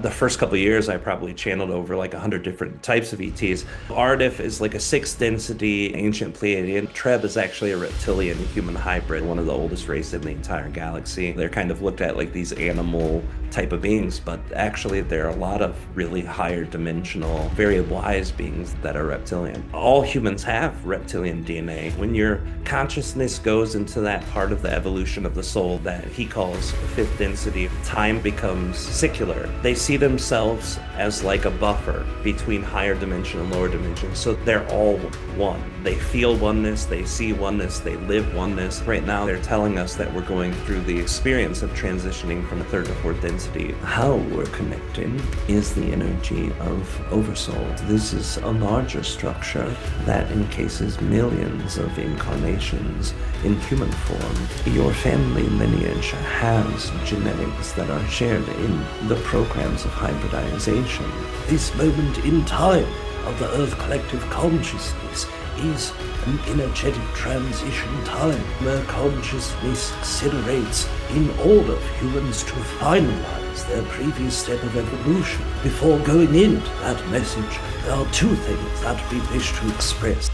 The first couple of years, I probably channeled over like 100 different types of ETs. Artaf is like a sixth density ancient Pleiadian. Treb is actually a reptilian human hybrid, one of the oldest races in the entire galaxy. They're kind of looked at like these animal type of beings, but actually there are a lot of really higher dimensional, very wise beings that are reptilian. All humans have reptilian DNA. When your consciousness goes into that part of the evolution of the soul that he calls fifth density, time becomes secular. They see themselves as like a buffer between higher dimension and lower dimension. So they're all one. They feel oneness, they see oneness, they live oneness. Right now, they're telling us that we're going through the experience of transitioning from third to fourth density. How we're connecting is the energy of Oversoul. This is a larger structure that encases millions of incarnations in human form. Your family lineage has genetics that are shared in the programs of hybridization. This moment in time of the Earth collective consciousness is an energetic transition time where consciousness accelerates in order for humans to finalize their previous step of evolution. Before going into that message, there are two things that we wish to express.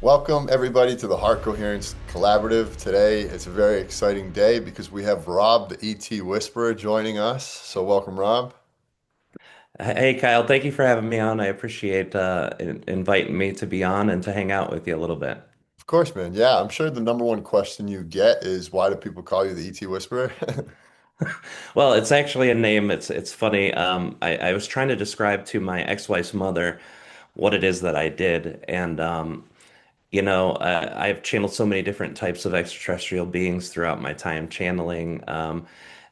Welcome everybody to the Heart Coherence Collaborative. Today it's a very exciting day because we have Rob, the ET Whisperer, joining us. So welcome, Rob. Hey Kyle, thank you for having me on. I appreciate inviting me to be on and to hang out with you a little bit. Of course, man. Yeah, I'm sure the number one question you get is why do people call you the ET Whisperer? Well, it's actually a name. It's funny. I was trying to describe to my ex-wife's mother what it is that I did, and I've channeled so many different types of extraterrestrial beings throughout my time channeling.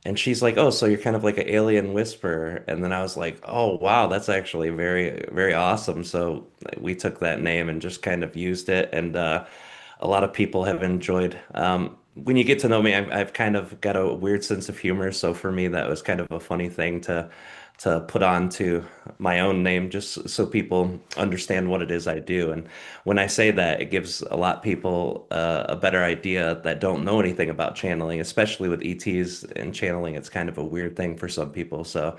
And she's like, "Oh, so you're kind of like an alien whisperer." And then I was like, "Oh, wow, that's actually very, very awesome." So we took that name and just kind of used it, and a lot of people have enjoyed. When you get to know me, I've kind of got a weird sense of humor, so for me, that was kind of a funny thing to put on to my own name, just so people understand what it is I do. And when I say that, it gives a lot of people a better idea that don't know anything about channeling, especially with ETs and channeling. It's kind of a weird thing for some people, so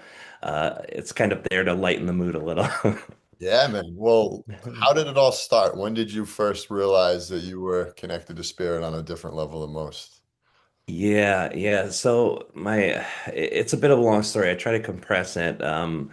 it's kind of there to lighten the mood a little. Yeah, man. Well, how did it all start? When did you first realize that you were connected to spirit on a different level than most? Yeah, yeah. So it's a bit of a long story. I try to compress it. When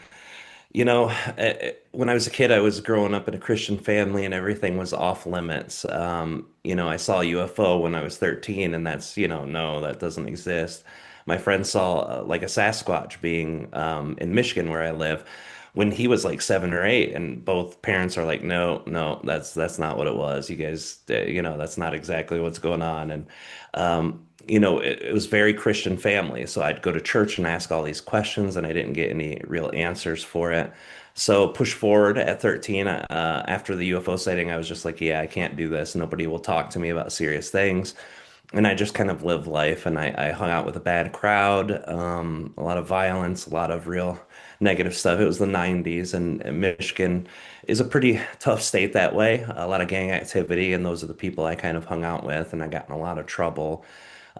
I was a kid, I was growing up in a Christian family and everything was off limits. I saw a UFO when I was 13, and that's, no, that doesn't exist. My friend saw like a Sasquatch being in Michigan where I live when he was like 7 or 8, and both parents are like, no, no, that's not what it was. You guys, that's not exactly what's going on. And it was very Christian family. So I'd go to church and ask all these questions, and I didn't get any real answers for it. So push forward at 13, after the UFO sighting, I was just like, yeah, I can't do this. Nobody will talk to me about serious things. And I just kind of lived life, and I hung out with a bad crowd, a lot of violence, a lot of real negative stuff. It was the 90s, and Michigan is a pretty tough state that way. A lot of gang activity, and those are the people I kind of hung out with, and I got in a lot of trouble.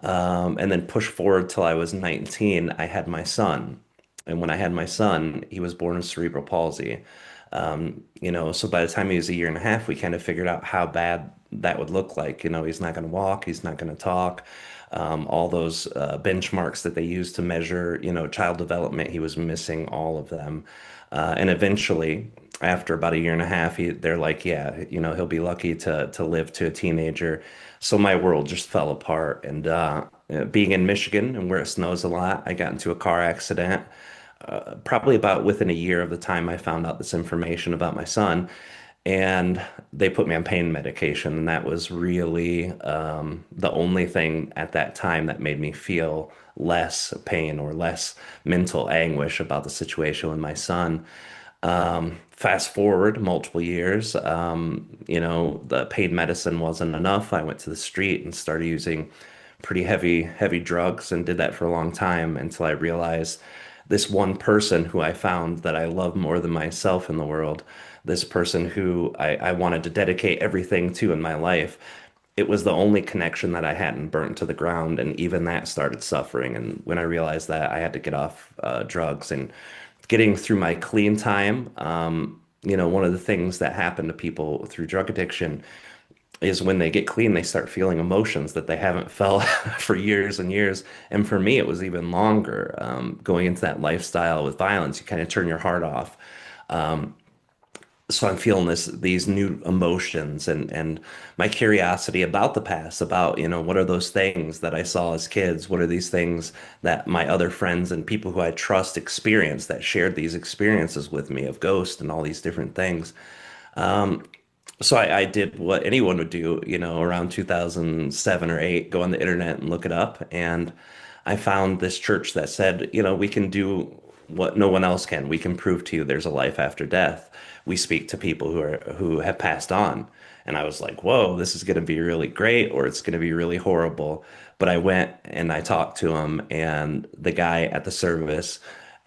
And then push forward till I was 19, I had my son. And when I had my son, he was born with cerebral palsy. So by the time he was a year and a half, we kind of figured out how bad that would look like. He's not going to walk, he's not going to talk. All those benchmarks that they use to measure, child development, he was missing all of them. And eventually, after about a year and a half, they're like, yeah, he'll be lucky to live to a teenager. So my world just fell apart. And being in Michigan and where it snows a lot, I got into a car accident. Probably about within a year of the time I found out this information about my son, and they put me on pain medication, and that was really the only thing at that time that made me feel less pain or less mental anguish about the situation with my son. Fast forward multiple years, the pain medicine wasn't enough. I went to the street and started using pretty heavy drugs and did that for a long time until I realized this one person who I found that I love more than myself in the world, this person who I wanted to dedicate everything to in my life, it was the only connection that I hadn't burnt to the ground, and even that started suffering. And when I realized that, I had to get off drugs and getting through my clean time. One of the things that happen to people through drug addiction is when they get clean, they start feeling emotions that they haven't felt for years and years. And for me, it was even longer. Going into that lifestyle with violence, you kind of turn your heart off. So I'm feeling these new emotions and my curiosity about the past, about, what are those things that I saw as kids? What are these things that my other friends and people who I trust experienced that shared these experiences with me of ghosts and all these different things? So I did what anyone would do, around 2007 or 8, go on the internet and look it up. And I found this church that said, we can do what no one else can. We can prove to you there's a life after death. We speak to people who have passed on. And I was like, whoa, this is going to be really great, or it's going to be really horrible. But I went and I talked to him, and the guy at the service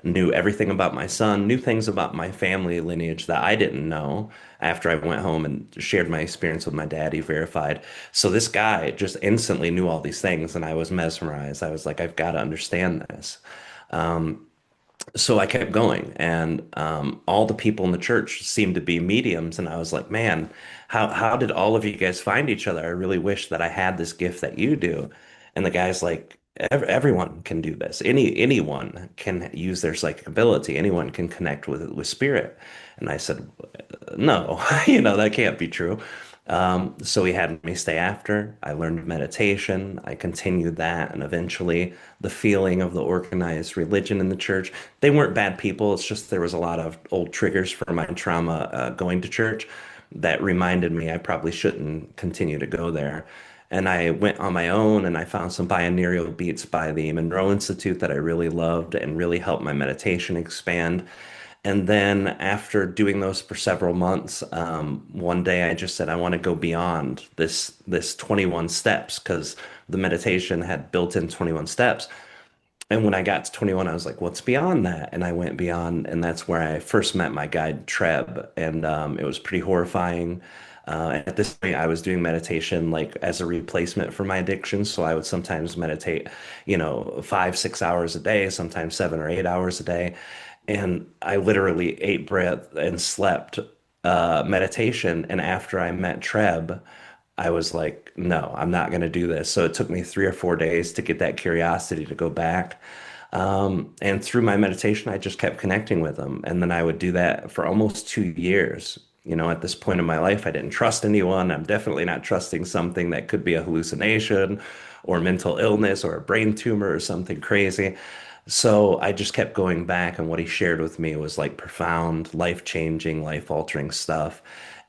knew everything about my son, knew things about my family lineage that I didn't know. After I went home and shared my experience with my dad, he verified. So this guy just instantly knew all these things, and I was mesmerized. I was like, I've got to understand this. So I kept going, and all the people in the church seemed to be mediums, and I was like, man, how did all of you guys find each other? I really wish that I had this gift that you do. And the guy's like, everyone can do this. Anyone can use their psychic ability. Anyone can connect with spirit. And I said, no, that can't be true. So he had me stay after. I learned meditation. I continued that. And eventually, the feeling of the organized religion in the church, they weren't bad people. It's just there was a lot of old triggers from my trauma going to church that reminded me I probably shouldn't continue to go there. And I went on my own and I found some binaural beats by the Monroe Institute that I really loved and really helped my meditation expand. And then after doing those for several months, one day I just said, I want to go beyond this 21 steps because the meditation had built in 21 steps. And when I got to 21, I was like, what's beyond that? And I went beyond, and that's where I first met my guide, Treb. And it was pretty horrifying. At this point, I was doing meditation like as a replacement for my addiction. So I would sometimes meditate, 5, 6 hours a day, sometimes 7 or 8 hours a day. And I literally ate breath and slept meditation. And after I met Treb, I was like, no, I'm not going to do this. So it took me 3 or 4 days to get that curiosity to go back. And through my meditation, I just kept connecting with them. And then I would do that for almost 2 years. At this point in my life, I didn't trust anyone. I'm definitely not trusting something that could be a hallucination or mental illness or a brain tumor or something crazy. So I just kept going back, and what he shared with me was like profound, life-changing, life-altering stuff.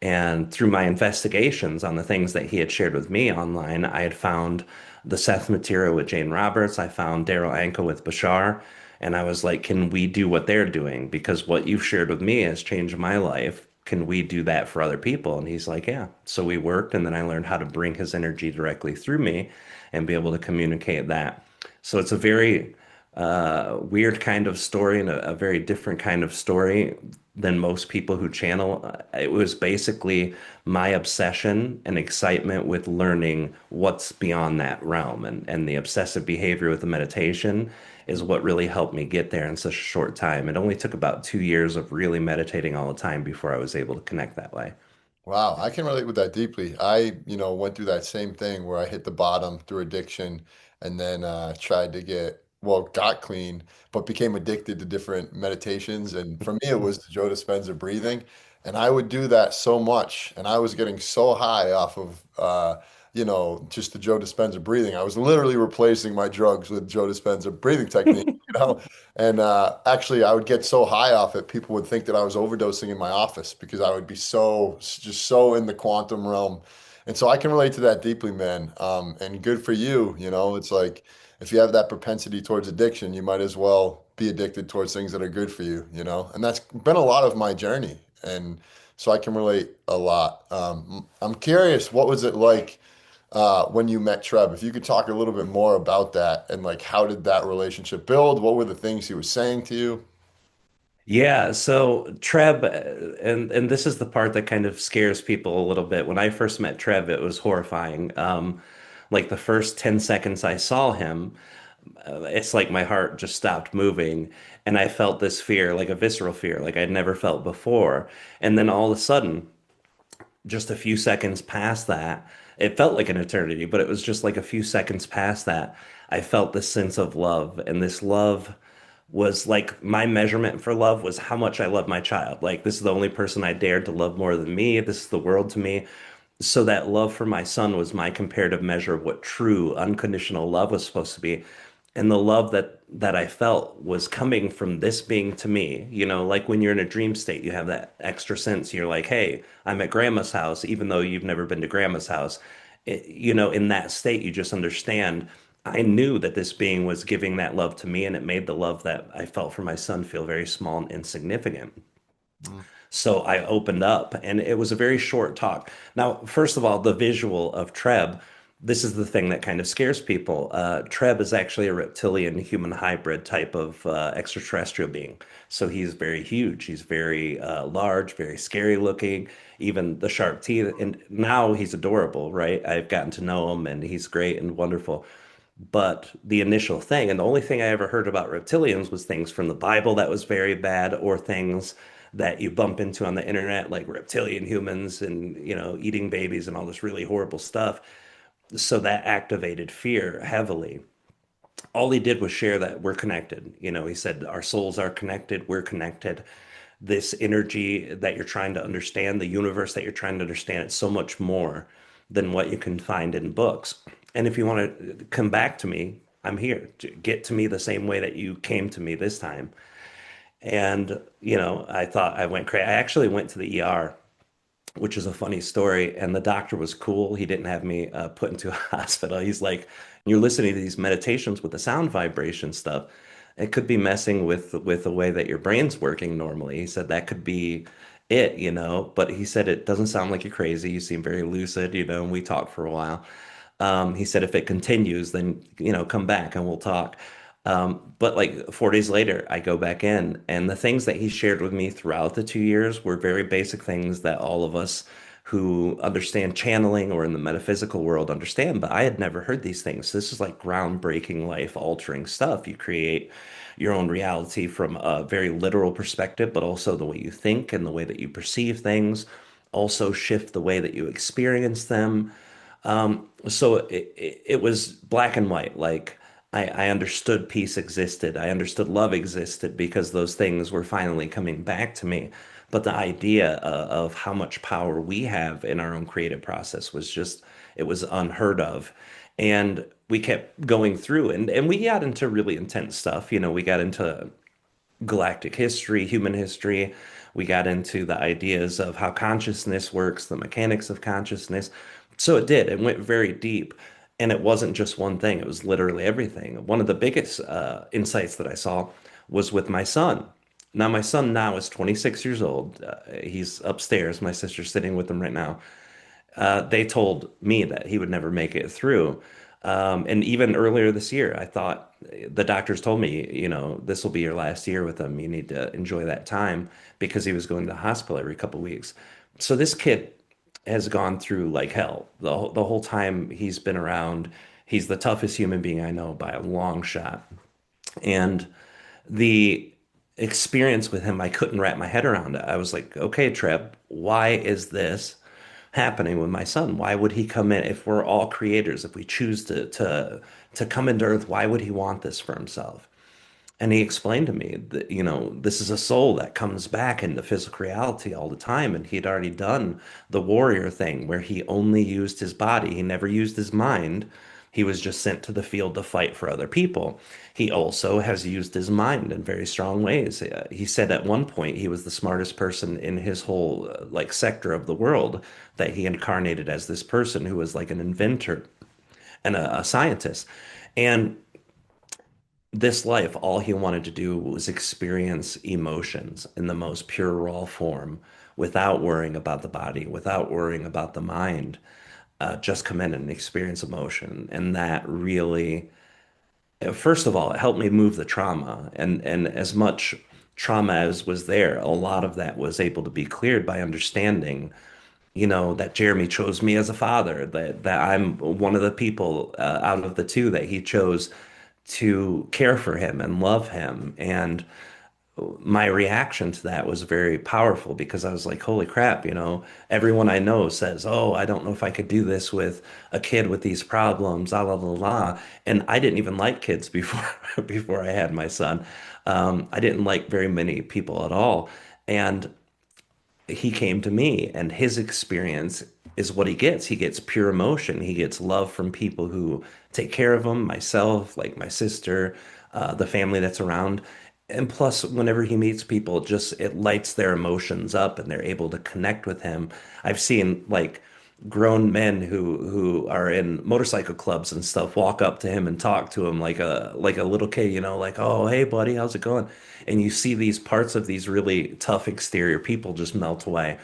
And through my investigations on the things that he had shared with me online, I had found the Seth material with Jane Roberts. I found Daryl Anka with Bashar. And I was like, can we do what they're doing? Because what you've shared with me has changed my life. Can we do that for other people? And he's like, yeah. So we worked, and then I learned how to bring his energy directly through me and be able to communicate that. So it's a very weird kind of story and a very different kind of story than most people who channel. It was basically my obsession and excitement with learning what's beyond that realm. And the obsessive behavior with the meditation is what really helped me get there in such a short time. It only took about 2 years of really meditating all the time before I was able to connect that way. Wow, I can relate with that deeply. I went through that same thing where I hit the bottom through addiction and then tried to got clean, but became addicted to different meditations. And for me, it was the Joe Dispenza breathing. And I would do that so much. And I was getting so high off of, just the Joe Dispenza breathing. I was literally replacing my drugs with Joe Dispenza breathing technique, you know? And actually, I would get so high off it, people would think that I was overdosing in my office because I would be just so in the quantum realm. And so I can relate to that deeply, man. And good for you. It's like if you have that propensity towards addiction, you might as well be addicted towards things that are good for you. And that's been a lot of my journey. And so I can relate a lot. I'm curious, what was it like? When you met Treb. If you could talk a little bit more about that and like how did that relationship build? What were the things he was saying to you? Yeah, so Treb, and this is the part that kind of scares people a little bit. When I first met Treb, it was horrifying. Like the first 10 seconds I saw him, it's like my heart just stopped moving, and I felt this fear, like a visceral fear, like I'd never felt before. And then all of a sudden, just a few seconds past that, it felt like an eternity, but it was just like a few seconds past that, I felt this sense of love. And this love was like my measurement for love was how much I love my child. Like, this is the only person I dared to love more than me. This is the world to me. So that love for my son was my comparative measure of what true unconditional love was supposed to be. And the love that I felt was coming from this being to me. Like when you're in a dream state, you have that extra sense. You're like, hey, I'm at grandma's house, even though you've never been to grandma's house. In that state, you just understand. I knew that this being was giving that love to me, and it made the love that I felt for my son feel very small and insignificant. Mm, So I opened up, and it was a very short talk. Now, first of all, the visual of Treb, this is the thing that kind of scares people. Treb is actually a reptilian human hybrid type of extraterrestrial being. So he's very huge. He's very large, very scary looking, even the sharp teeth. And now he's adorable, right? I've gotten to know him, and he's great and wonderful. But the initial thing, and the only thing I ever heard about reptilians was things from the Bible that was very bad, or things that you bump into on the internet, like reptilian humans and, eating babies and all this really horrible stuff. So that activated fear heavily. All he did was share that we're connected. He said our souls are connected, we're connected. This energy that you're trying to understand, the universe that you're trying to understand, it's so much more than what you can find in books. And if you want to come back to me, I'm here. To get to me the same way that you came to me this time. And, I thought I went crazy. I actually went to the ER, which is a funny story. And the doctor was cool. He didn't have me put into a hospital. He's like, you're listening to these meditations with the sound vibration stuff. It could be messing with the way that your brain's working normally. He said that could be it. But he said it doesn't sound like you're crazy. You seem very lucid. And we talked for a while. He said if it continues, then come back and we'll talk. But like 4 days later, I go back in, and the things that he shared with me throughout the 2 years were very basic things that all of us who understand channeling or in the metaphysical world understand. But I had never heard these things. This is like groundbreaking, life-altering stuff. You create your own reality from a very literal perspective, but also the way you think and the way that you perceive things also shift the way that you experience them. So it was black and white. Like I understood peace existed. I understood love existed because those things were finally coming back to me. But the idea of how much power we have in our own creative process was just, it was unheard of. And we kept going through, and we got into really intense stuff. We got into galactic history, human history. We got into the ideas of how consciousness works, the mechanics of consciousness. So it did. It went very deep. And it wasn't just one thing, it was literally everything. One of the biggest insights that I saw was with my son. Now, my son now is 26 years old. He's upstairs. My sister's sitting with him right now. They told me that he would never make it through. And even earlier this year, I thought the doctors told me, this will be your last year with him. You need to enjoy that time because he was going to the hospital every couple of weeks. So this kid has gone through like hell the whole time he's been around. He's the toughest human being I know by a long shot. And the experience with him, I couldn't wrap my head around it. I was like, okay, Treb, why is this happening with my son? Why would he come in if we're all creators? If we choose to come into Earth, why would he want this for himself? And he explained to me that, this is a soul that comes back into physical reality all the time. And he'd already done the warrior thing where he only used his body. He never used his mind. He was just sent to the field to fight for other people. He also has used his mind in very strong ways. He said at one point he was the smartest person in his whole like sector of the world, that he incarnated as this person who was like an inventor and a scientist. And this life, all he wanted to do was experience emotions in the most pure, raw form without worrying about the body, without worrying about the mind. Just come in and experience emotion. And that really, first of all, it helped me move the trauma. And as much trauma as was there, a lot of that was able to be cleared by understanding, that Jeremy chose me as a father, that I'm one of the people out of the two that he chose to care for him and love him. And my reaction to that was very powerful because I was like, holy crap, everyone I know says, oh, I don't know if I could do this with a kid with these problems, la la la la. And I didn't even like kids before before I had my son. I didn't like very many people at all. And he came to me, and his experience is what he gets. He gets pure emotion. He gets love from people who take care of him, myself, like my sister, the family that's around. And plus, whenever he meets people, it lights their emotions up and they're able to connect with him. I've seen like grown men who are in motorcycle clubs and stuff walk up to him and talk to him like a little kid, like, oh, hey buddy, how's it going? And you see these parts of these really tough exterior people just melt away.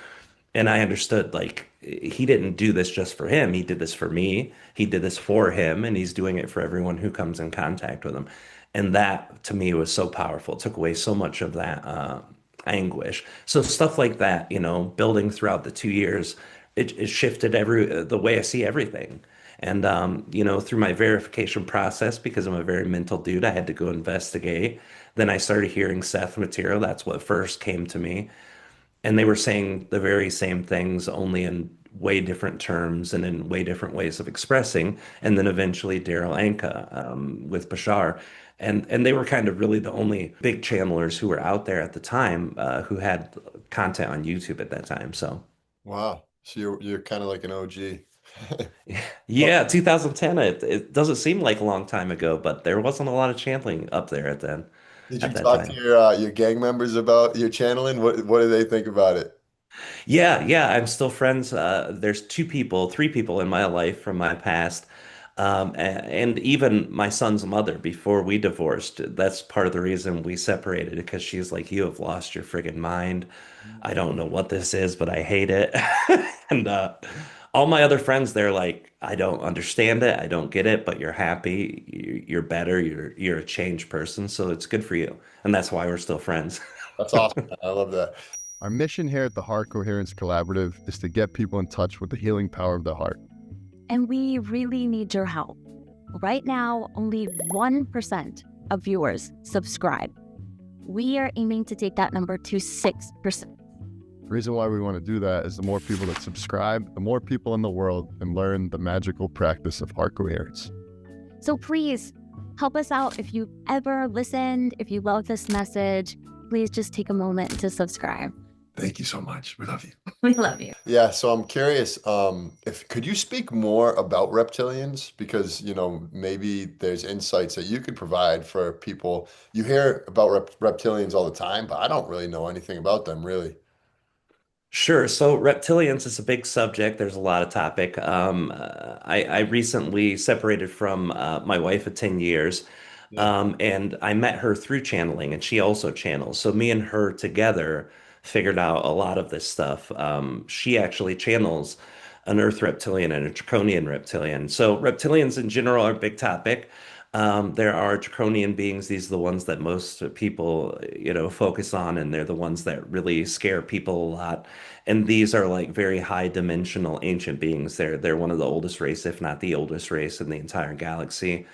And I understood, like, he didn't do this just for him. He did this for me. He did this for him, and he's doing it for everyone who comes in contact with him. And that to me was so powerful. It took away so much of that anguish. So stuff like that, building throughout the 2 years, it shifted the way I see everything. And through my verification process, because I'm a very mental dude, I had to go investigate. Then I started hearing Seth material. That's what first came to me. And they were saying the very same things, only in way different terms and in way different ways of expressing. And then eventually Daryl Anka with Bashar. And they were kind of really the only big channelers who were out there at the time who had content on YouTube at that time. So Wow. So you're kind of like an OG. Well, yeah, 2010, it doesn't seem like a long time ago, but there wasn't a lot of channeling up there did you at that talk to time. your gang members about your channeling? What do they think about it? Yeah, yeah, I'm still friends. There's three people in my life from my past. And even my son's mother before we divorced. That's part of the reason we separated because she's like, you have lost your friggin' mind. I don't know what this is, but I hate it. And all my other friends, they're like, I don't understand it. I don't get it, but you're happy. You're better. You're a changed person. So it's good for you. And that's why we're still friends. That's awesome. I love that. Our mission here at the Heart Coherence Collaborative is to get people in touch with the healing power of the heart. And we really need your help. Right now, only 1% of viewers subscribe. We are aiming to take that number to 6%. The reason why we want to do that is the more people that subscribe, the more people in the world can learn the magical practice of heart coherence. So please help us out. If you've ever listened, if you love this message, please just take a moment to subscribe. Thank you so much. We love you. We love you. Yeah, so I'm curious, if could you speak more about reptilians? Because, maybe there's insights that you could provide for people. You hear about reptilians all the time, but I don't really know anything about them, really. Sure. So reptilians is a big subject. There's a lot of topic. I recently separated from my wife of 10 years, Yeah. and I met her through channeling, and she also channels. So me and her together figured out a lot of this stuff. She actually channels an Earth reptilian and a Draconian reptilian. So reptilians in general are a big topic. There are draconian beings. These are the ones that most people, focus on, and they're the ones that really scare people a lot. And these are like very high dimensional ancient beings. They're one of the oldest race, if not the oldest race in the entire galaxy.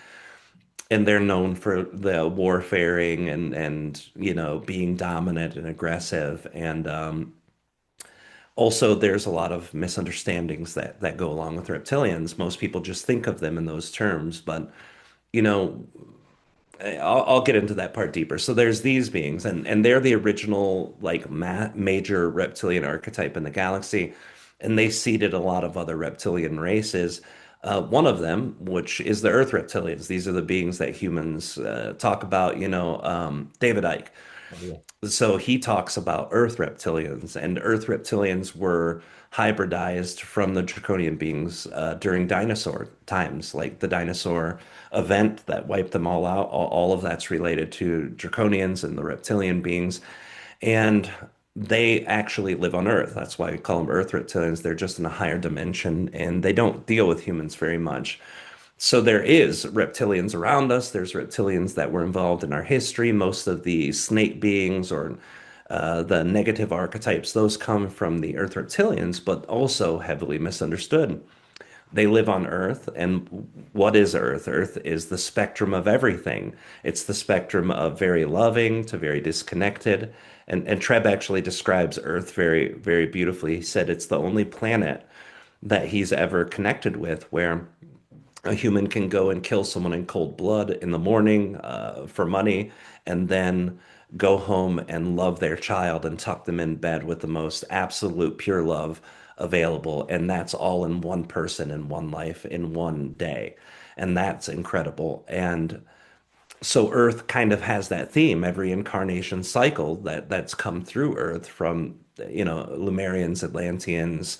And they're known for the warfaring and being dominant and aggressive. And also there's a lot of misunderstandings that go along with reptilians. Most people just think of them in those terms, but you know, I'll get into that part deeper. So there's these beings, and they're the original like major reptilian archetype in the galaxy, and they seeded a lot of other reptilian races. One of them, which is the Earth reptilians, these are the beings that humans talk about. David Icke. Oh, yeah. So he talks about Earth reptilians, and Earth reptilians were hybridized from the draconian beings during dinosaur times, like the dinosaur event that wiped them all out. All of that's related to draconians and the reptilian beings, and they actually live on Earth. That's why we call them Earth reptilians. They're just in a higher dimension, and they don't deal with humans very much. So there is reptilians around us. There's reptilians that were involved in our history. Most of the snake beings or the negative archetypes, those come from the Earth reptilians, but also heavily misunderstood. They live on Earth, and what is Earth? Earth is the spectrum of everything. It's the spectrum of very loving to very disconnected. And Treb actually describes Earth very, very beautifully. He said it's the only planet that he's ever connected with where a human can go and kill someone in cold blood in the morning for money and then go home and love their child and tuck them in bed with the most absolute pure love available. And that's all in one person, in one life, in one day. And that's incredible. And so Earth kind of has that theme, every incarnation cycle that's come through Earth from, Lemurians, Atlanteans,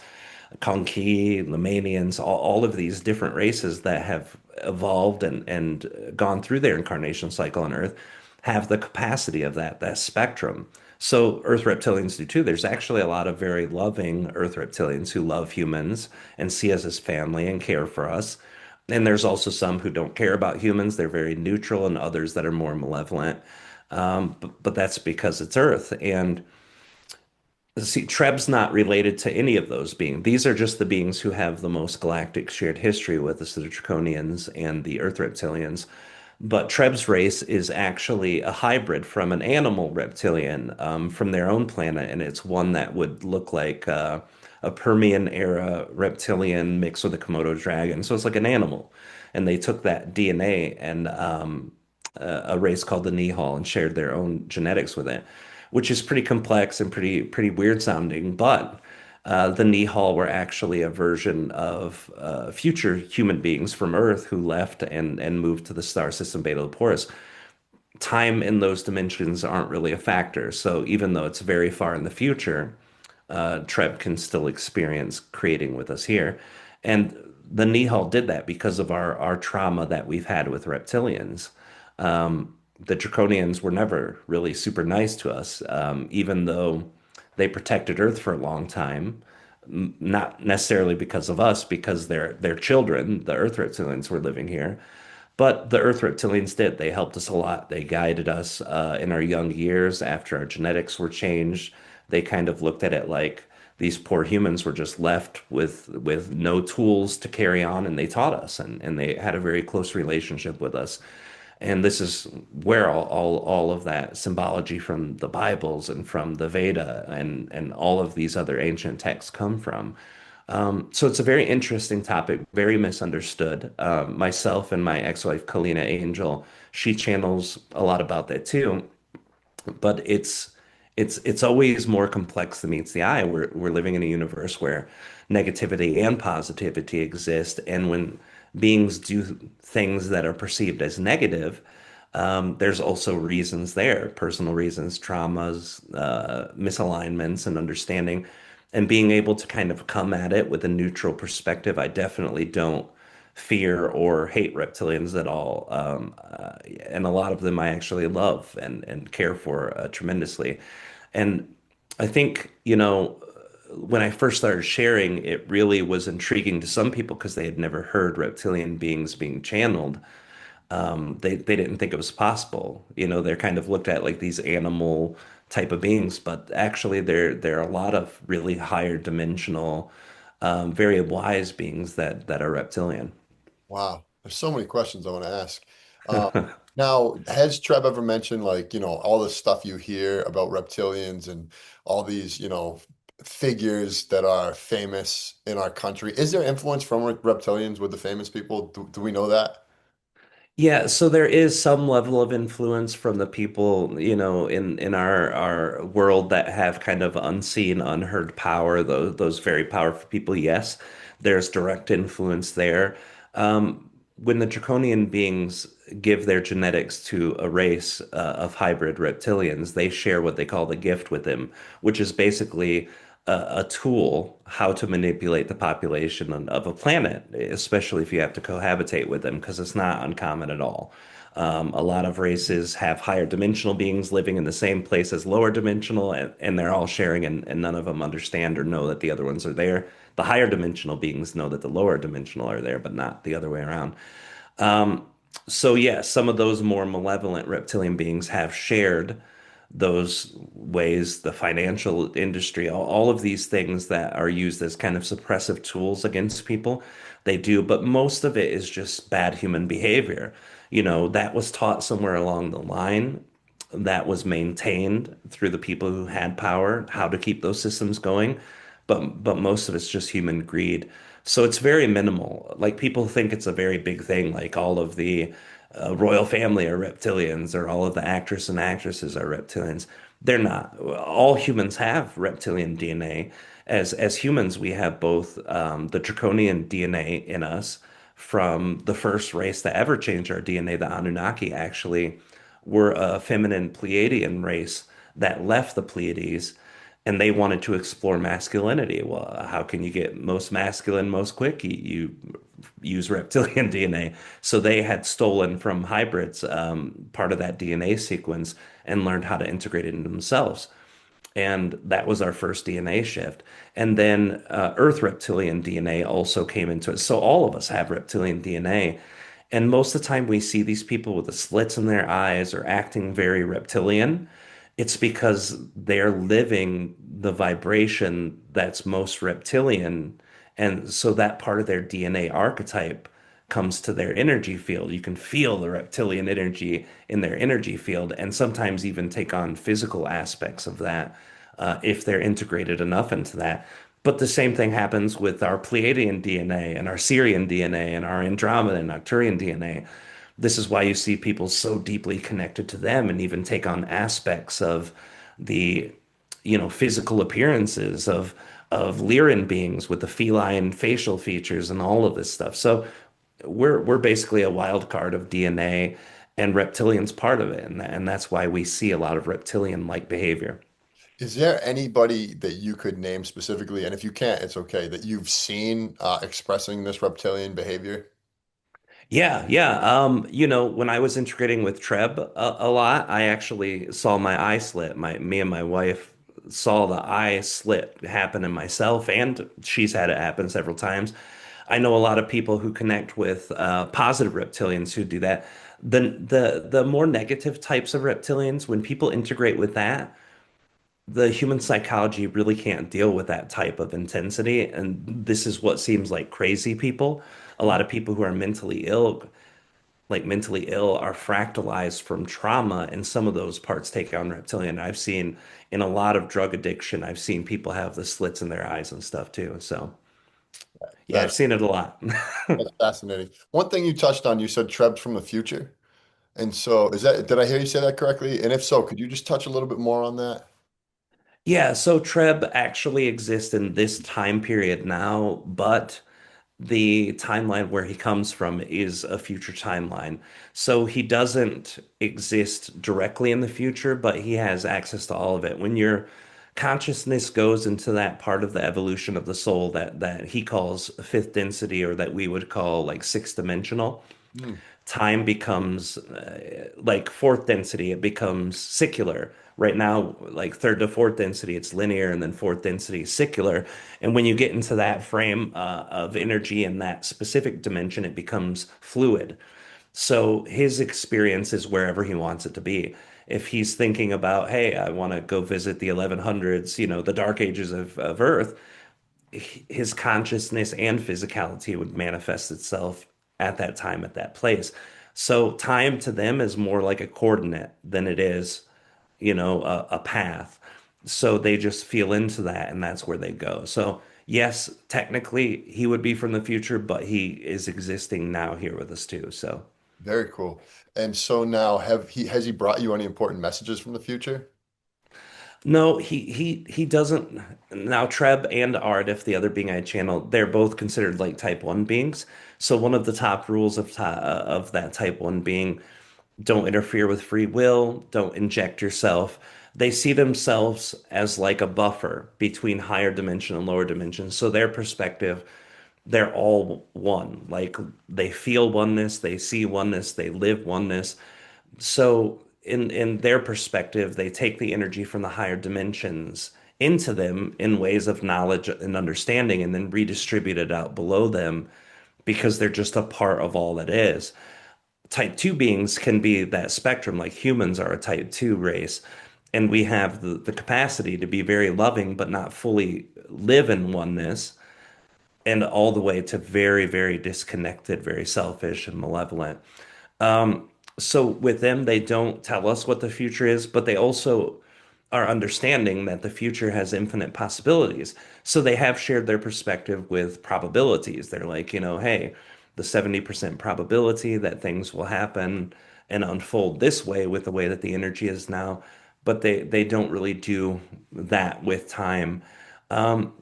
Conki, Lemanians, all of these different races that have evolved and gone through their incarnation cycle on Earth have the capacity of that spectrum. So Earth reptilians do too. There's actually a lot of very loving Earth reptilians who love humans and see us as family and care for us. And there's also some who don't care about humans. They're very neutral, and others that are more malevolent. But that's because it's Earth. And see, Treb's not related to any of those beings. These are just the beings who have the most galactic shared history with us, the Draconians and the Earth Reptilians. But Treb's race is actually a hybrid from an animal reptilian from their own planet, and it's one that would look like a Permian era reptilian mixed with a Komodo dragon. So it's like an animal. And they took that DNA and a race called the Nihal and shared their own genetics with it, which is pretty complex and pretty weird sounding. But the Nihal were actually a version of future human beings from Earth who left and moved to the star system Beta Leporis. Time in those dimensions aren't really a factor. So even though it's very far in the future, Treb can still experience creating with us here. And the Nihal did that because of our trauma that we've had with reptilians. The Draconians were never really super nice to us, even though they protected Earth for a long time. Not necessarily because of us, because their children, the Earth reptilians, were living here. But the Earth reptilians did. They helped us a lot. They guided us in our young years after our genetics were changed. They kind of looked at it like these poor humans were just left with no tools to carry on, and they taught us, and they had a very close relationship with us. And this is where all of that symbology from the Bibles and from the Veda and all of these other ancient texts come from. So it's a very interesting topic, very misunderstood. Myself and my ex-wife, Kalina Angel, she channels a lot about that too. But it's always more complex than meets the eye. We're living in a universe where negativity and positivity exist, and when beings do things that are perceived as negative, there's also reasons there, personal reasons, traumas, misalignments, and understanding, and being able to kind of come at it with a neutral perspective. I definitely don't fear or hate reptilians at all. And a lot of them I actually love and care for tremendously. And I think, when I first started sharing, it really was intriguing to some people because they had never heard reptilian beings being channeled. They didn't think it was possible. They're kind of looked at like these animal type of beings, but actually there are a lot of really higher dimensional, very wise beings that are reptilian. Wow, there's so many questions I want to ask. Um, Now, has Trev ever mentioned like, all the stuff you hear about reptilians and all these, figures that are famous in our country? Is there influence from reptilians with the famous people? Do we know that? Yeah, so there is some level of influence from the people, in our world that have kind of unseen, unheard power, those very powerful people. Yes, there's direct influence there. When the draconian beings give their genetics to a race of hybrid reptilians, they share what they call the gift with them, which is basically a tool how to manipulate the population of a planet, especially if you have to cohabitate with them, because it's not uncommon at all. A lot of races have higher dimensional beings living in the same place as lower dimensional, and they're all sharing, and none of them understand or know that the other ones are there. The higher dimensional beings know that the lower dimensional are there, but not the other way around. Um, so yeah, some of those more malevolent reptilian beings have shared those ways, the financial industry, all of these things that are used as kind of suppressive tools against people, they do, but most of it is just bad human behavior. That was taught somewhere along the line, that was maintained through the people who had power, how to keep those systems going. But most of it's just human greed. So it's very minimal. Like people think it's a very big thing, like all of the royal family are reptilians or all of the actors and actresses are reptilians. They're not. All humans have reptilian DNA. As humans, we have both the draconian DNA in us from the first race that ever changed our DNA. The Anunnaki actually were a feminine Pleiadian race that left the Pleiades and they wanted to explore masculinity. Well, how can you get most masculine most quick? You use reptilian DNA. So they had stolen from hybrids part of that DNA sequence and learned how to integrate it into themselves. And that was our first DNA shift. And then Earth reptilian DNA also came into it. So all of us have reptilian DNA. And most of the time we see these people with the slits in their eyes or acting very reptilian. It's because they're living the vibration that's most reptilian. And so that part of their DNA archetype comes to their energy field. You can feel the reptilian energy in their energy field and sometimes even take on physical aspects of that if they're integrated enough into that. But the same thing happens with our Pleiadian DNA and our Sirian DNA and our Andromeda and Arcturian DNA. This is why you see people so deeply connected to them and even take on aspects of the, physical appearances of Lyran beings with the feline facial features and all of this stuff. So we're basically a wild card of DNA and reptilians part of it, and that's why we see a lot of reptilian-like behavior. Is there anybody that you could name specifically, and if you can't, it's okay, that you've seen expressing this reptilian behavior? Yeah, yeah. When I was integrating with Treb a lot, I actually saw my eye slit. Me and my wife saw the eye slit happen in myself, and she's had it happen several times. I know a lot of people who connect with positive reptilians who do that. The more negative types of reptilians, when people integrate with that, the human psychology really can't deal with that type of intensity. And this is what seems like crazy people. A lot of people who are mentally ill, are fractalized from trauma, and some of those parts take on reptilian. I've seen in a lot of drug addiction, I've seen people have the slits in their eyes and stuff too. So yeah, I've That's seen it a lot. that's fascinating. One thing you touched on, you said Treb's from the future. And so is that, did I hear you say that correctly? And if so, could you just touch a little bit more on that? Yeah, so Treb actually exists in this time period now, but the timeline where he comes from is a future timeline. So he doesn't exist directly in the future, but he has access to all of it. When your consciousness goes into that part of the evolution of the soul that he calls fifth density, or that we would call like sixth dimensional, Hmm, time becomes like fourth density, it becomes secular. Right now, like third to fourth density, it's linear, and then fourth density is secular. And when you get into that frame of energy in that specific dimension, it becomes fluid. So his experience is wherever he wants it to be. If he's thinking about, hey, I want to go visit the 1100s, the dark ages of Earth, his consciousness and physicality would manifest itself at that time, at that place. So time to them is more like a coordinate than it is, a path. So they just feel into that and that's where they go. So yes, technically he would be from the future, but he is existing now here with us too. So very cool. And so now has he brought you any important messages from the future? no, he doesn't. Now Treb and Artaf, the other being I channel, they're both considered like type 1 beings. So one of the top rules of that type 1 being, don't interfere with free will, don't inject yourself. They see themselves as like a buffer between higher dimension and lower dimension. So their perspective they're all one. Like they feel oneness, they see oneness, they live oneness. So in their perspective, they take the energy from the higher dimensions into them in ways of knowledge and understanding and then redistribute it out below them because they're just a part of all that is. Type 2 beings can be that spectrum, like humans are a type 2 race, and we have the capacity to be very loving but not fully live in oneness, and all the way to very, very disconnected, very selfish and malevolent. So with them, they don't tell us what the future is, but they also are understanding that the future has infinite possibilities. So they have shared their perspective with probabilities. They're like, hey, the 70% probability that things will happen and unfold this way with the way that the energy is now, but they don't really do that with time. Um,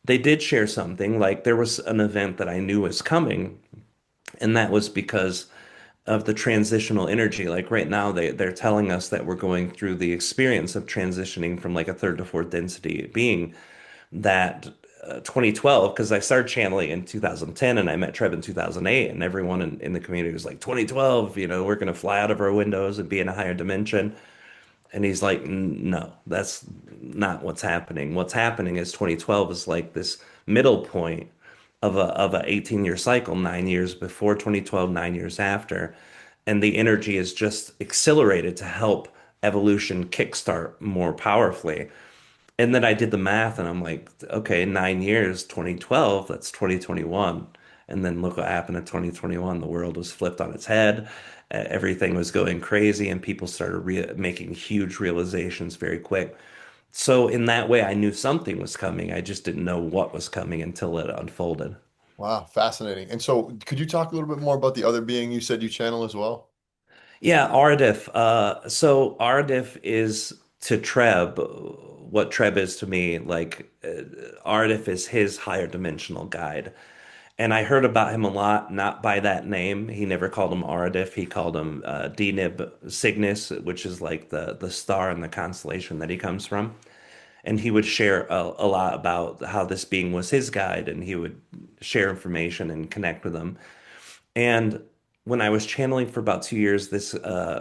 they did share something like there was an event that I knew was coming, and that was because of the transitional energy. Like right now, they're telling us that we're going through the experience of transitioning from like a third to fourth density being that 2012, because I started channeling in 2010 and I met Treb in 2008, and everyone in the community was like, 2012, we're going to fly out of our windows and be in a higher dimension. And he's like, no, that's not what's happening. What's happening is 2012 is like this middle point of a 18-year cycle, 9 years before 2012, 9 years after. And the energy is just accelerated to help evolution kickstart more powerfully. And then I did the math and I'm like, okay, 9 years, 2012, that's 2021. And then look what happened in 2021. The world was flipped on its head. Everything was going crazy and people started making huge realizations very quick. So in that way, I knew something was coming. I just didn't know what was coming until it unfolded. Wow, fascinating. And so, could you talk a little bit more about the other being you said you channel as well? Yeah, Artaf. So Artaf is to Treb what Treb is to me. Like Artaf is his higher dimensional guide. And I heard about him a lot, not by that name. He never called him Aradif. He called him Deneb Cygnus, which is like the star and the constellation that he comes from. And he would share a lot about how this being was his guide, and he would share information and connect with them. And when I was channeling for about 2 years, this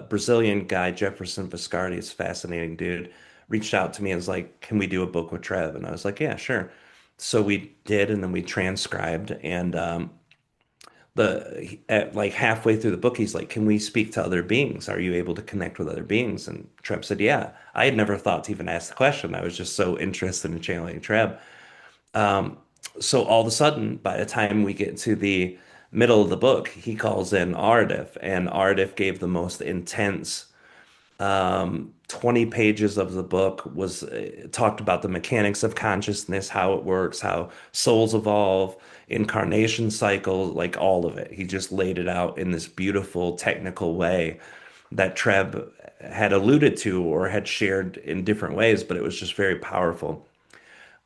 Brazilian guy, Jefferson Viscardi, is a fascinating dude, reached out to me and was like, "Can we do a book with Trev?" And I was like, "Yeah, sure." So we did, and then we transcribed. And at like halfway through the book, he's like, "Can we speak to other beings? Are you able to connect with other beings?" And Trev said, "Yeah." I had never thought to even ask the question. I was just so interested in channeling Trev. Um, so all of a sudden, by the time we get to the middle of the book, he calls in Ardif, and Ardif gave the most intense 20 pages of the book was talked about the mechanics of consciousness, how it works, how souls evolve, incarnation cycle, like all of it. He just laid it out in this beautiful technical way that Treb had alluded to or had shared in different ways, but it was just very powerful.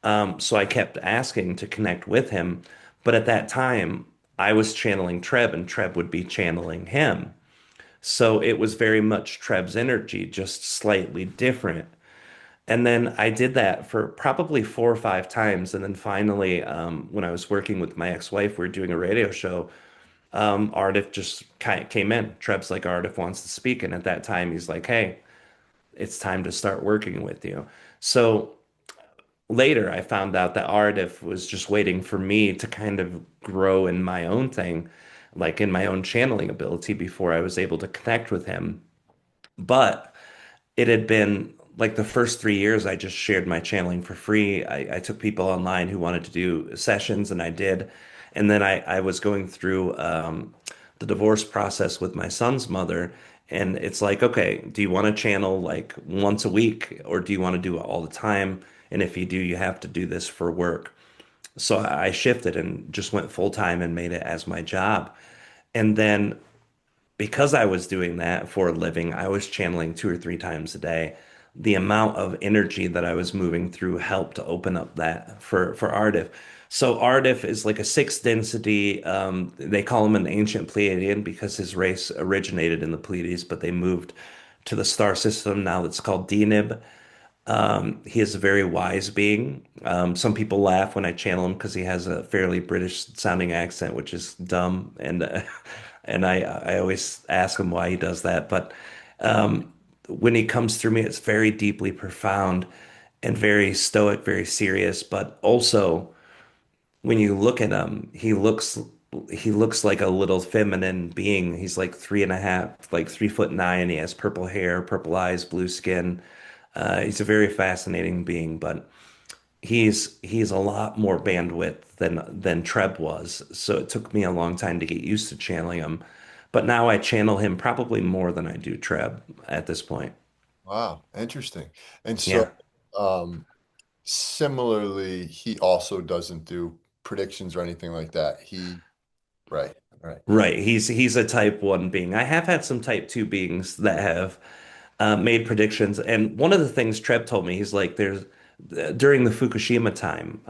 So I kept asking to connect with him. But at that time, I was channeling Treb and Treb would be channeling him. So it was very much Treb's energy, just slightly different. And then I did that for probably 4 or 5 times. And then finally, when I was working with my ex-wife, we were doing a radio show. Ardif just kind of came in. Treb's like, Ardif wants to speak. And at that time, he's like, hey, it's time to start working with you. So later I found out that Ardif was just waiting for me to kind of grow in my own thing, like in my own channeling ability before I was able to connect with him. But it had been like the first 3 years, I just shared my channeling for free. I took people online who wanted to do sessions, and I did. And then I was going through the divorce process with my son's mother. And it's like, okay, do you want to channel like once a week, or do you want to do it all the time? And if you do, you have to do this for work. So I shifted and just went full time and made it as my job. And then because I was doing that for a living, I was channeling 2 or 3 times a day. The amount of energy that I was moving through helped to open up that for Ardif. So Ardif is like a sixth density. They call him an ancient Pleiadian because his race originated in the Pleiades, but they moved to the star system now that's called Deneb. He is a very wise being. Some people laugh when I channel him because he has a fairly British sounding accent, which is dumb, and and I always ask him why he does that. But when he comes through me, it's very deeply profound and very stoic, very serious, but also when you look at him, he looks like a little feminine being. He's like 3.5, like 3'9". He has purple hair, purple eyes, blue skin. He's a very fascinating being, but he's a lot more bandwidth than Treb was. So it took me a long time to get used to channeling him. But now I channel him probably more than I do Treb at this point. Wow, interesting. And so, Yeah. um, similarly, he also doesn't do predictions or anything like that. Right, right. Right. He's a type 1 being. I have had some type 2 beings that have made predictions. And one of the things Treb told me, he's like, there's during the Fukushima time,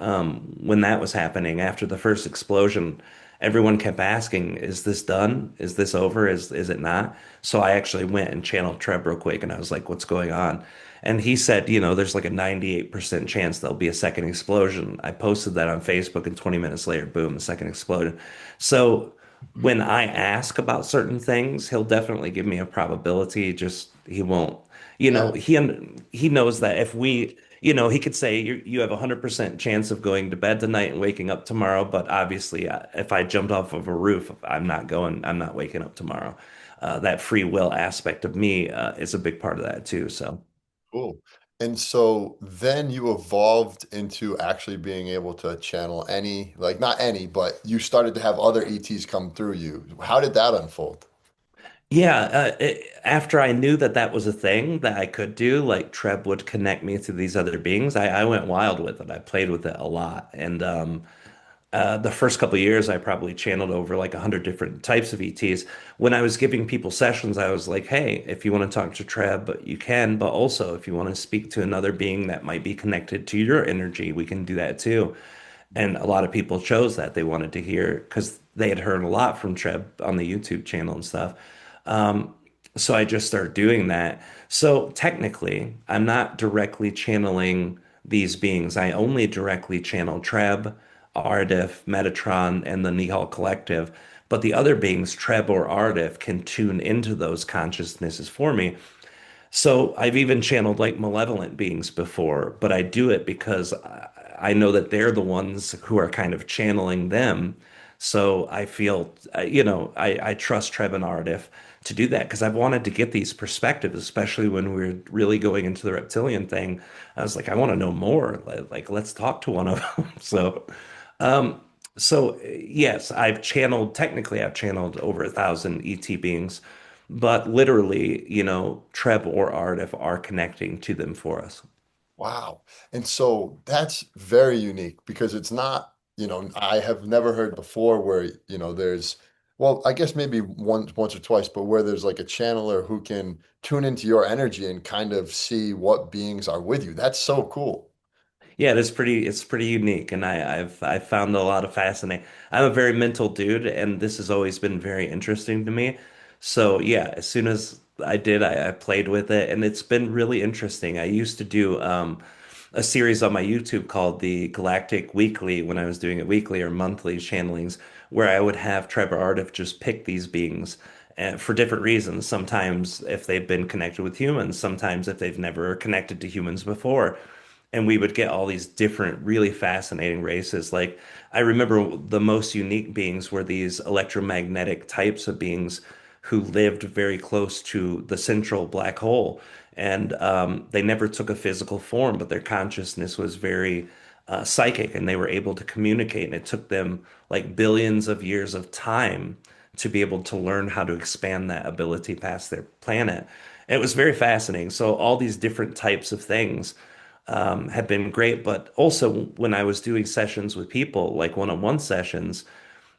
when that was happening after the first explosion, everyone kept asking, "Is this done? Is this over? Is it not?" So I actually went and channeled Treb real quick, and I was like, "What's going on?" And he said, there's like a 98% chance there'll be a second explosion. I posted that on Facebook, and 20 minutes later, boom, the second exploded. So when I ask about certain things, he'll definitely give me a probability. Just he won't. Yeah. He knows that if he could say you have a 100% chance of going to bed tonight and waking up tomorrow, but obviously, if I jumped off of a roof, I'm not going. I'm not waking up tomorrow. That free will aspect of me is a big part of that too. So. Cool. And so then you evolved into actually being able to channel any, like not any, but you started to have other ETs come through you. How did that unfold? Yeah, after I knew that that was a thing that I could do, like Treb would connect me to these other beings, I went wild with it. I played with it a lot. And the first couple of years, I probably channeled over like 100 different types of ETs. When I was giving people sessions, I was like, hey, if you want to talk to Treb, you can. But also, if you want to speak to another being that might be connected to your energy, we can do that too. And a lot of people chose that. They wanted to hear because they had heard a lot from Treb on the YouTube channel and stuff. Um, so I just started doing that. So technically, I'm not directly channeling these beings. I only directly channel Treb, Artaf, Metatron, and the Nihal Collective. But the other beings, Treb or Artaf, can tune into those consciousnesses for me. So I've even channeled like malevolent beings before, but I do it because I know that they're the ones who are kind of channeling them. So I feel, I trust Treb and Ardif to do that because I've wanted to get these perspectives, especially when we're really going into the reptilian thing. I was like, I want to know more. Like, let's talk to one of them. Um, so yes, technically, I've channeled over 1,000 ET beings, but literally, Treb or Ardif are connecting to them for us. Wow. And so that's very unique because it's not, I have never heard before where, there's, well, I guess maybe once or twice, but where there's like a channeler who can tune into your energy and kind of see what beings are with you. That's so cool. Yeah, it's pretty unique, and I've found a lot of fascinating. I'm a very mental dude, and this has always been very interesting to me. So yeah, as soon as I did, I played with it, and it's been really interesting. I used to do a series on my YouTube called the Galactic Weekly when I was doing it weekly or monthly channelings, where I would have Trevor Artif just pick these beings. For different reasons. Sometimes if they've been connected with humans, sometimes if they've never connected to humans before, and we would get all these different, really fascinating races. Like I remember the most unique beings were these electromagnetic types of beings who lived very close to the central black hole. And they never took a physical form, but their consciousness was very psychic and they were able to communicate. And it took them like billions of years of time to be able to learn how to expand that ability past their planet. And it was very fascinating. So all these different types of things have been great. But also, when I was doing sessions with people, like one-on-one sessions,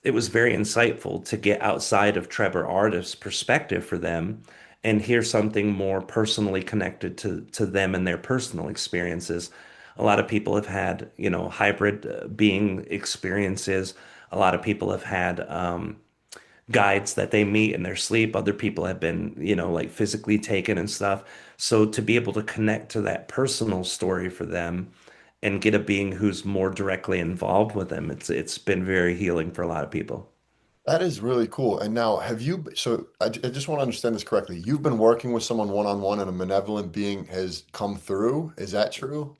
it was very insightful to get outside of Trevor Artist's perspective for them and hear something more personally connected to them and their personal experiences. A lot of people have had, hybrid being experiences. A lot of people have had guides that they meet in their sleep. Other people have been, like physically taken and stuff. So to be able to connect to that personal story for them and get a being who's more directly involved with them, it's been very healing for a lot of people. That is really cool. And now, so I just want to understand this correctly. You've been working with someone one-on-one and a malevolent being has come through. Is that true?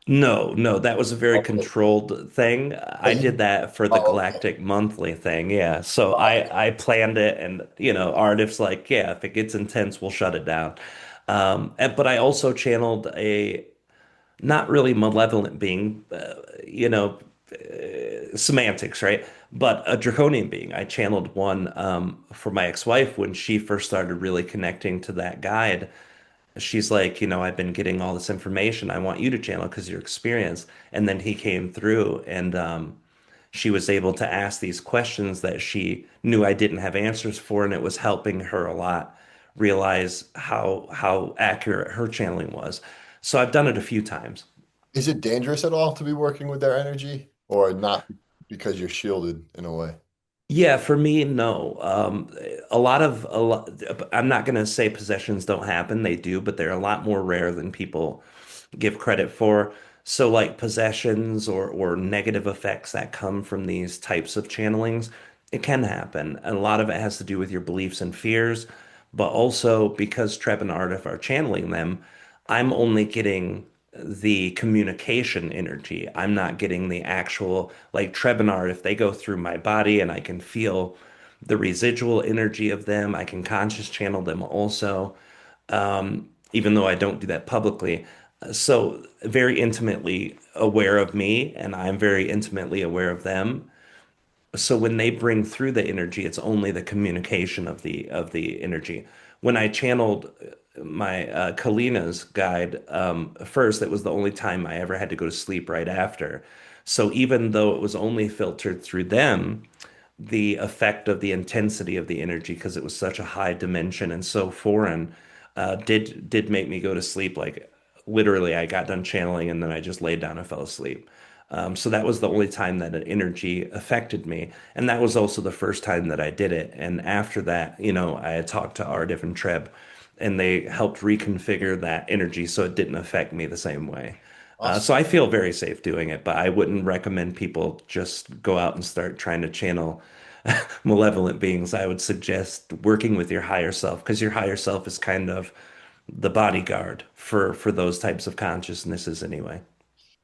No, no, that was a very Okay. controlled thing. I But did that for the oh, okay. Galactic Monthly thing. Yeah. So Got I planned it and, Artif's like, yeah, if it gets intense, we'll shut it down. But I also channeled a not really malevolent being, semantics, right? But a draconian being. I channeled one for my ex-wife when she first started really connecting to that guide. She's like, I've been getting all this information. I want you to channel because your experience. And then he came through and she was able to ask these questions that she knew I didn't have answers for, and it was helping her a lot realize how accurate her channeling was. So I've done it a few times. Is it dangerous at all to be working with their energy or not because you're shielded in a way? Yeah, for me, no. A lot, I'm not going to say possessions don't happen. They do, but they're a lot more rare than people give credit for. So, like possessions or negative effects that come from these types of channelings, it can happen. And a lot of it has to do with your beliefs and fears, but also because Treb and Artif are channeling them, I'm only getting the communication energy. I'm not getting the actual, like Trebinar, if they go through my body and I can feel the residual energy of them, I can conscious channel them also, even though I don't do that publicly. So very intimately aware of me, and I'm very intimately aware of them. So when they bring through the energy, it's only the communication of the energy. When I channeled my Kalina's guide first, that was the only time I ever had to go to sleep right after. So even though it was only filtered through them, the effect of the intensity of the energy, because it was such a high dimension and so foreign, did make me go to sleep. Like literally, I got done channeling and then I just laid down and fell asleep. So that was the only time that an energy affected me, and that was also the first time that I did it. And after that, I had talked to Artif and Treb, and they helped reconfigure that energy so it didn't affect me the same way. Awesome. So I feel very safe doing it, but I wouldn't recommend people just go out and start trying to channel malevolent beings. I would suggest working with your higher self because your higher self is kind of the bodyguard for those types of consciousnesses anyway.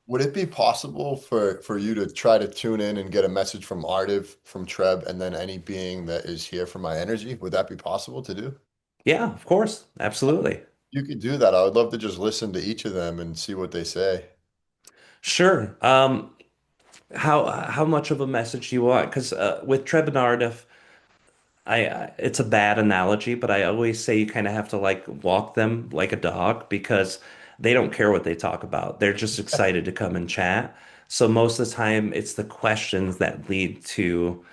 Would it be possible for you to try to tune in and get a message from Artiv, from Treb, and then any being that is here for my energy? Would that be possible to do? Yeah, of course. Absolutely. You could do that. I would love to just listen to each of them and see what they say. Sure. How much of a message do you want? Because with Trebinardiff, it's a bad analogy, but I always say you kind of have to like walk them like a dog because they don't care what they talk about. They're just excited to come and chat. So most of the time, it's the questions that lead to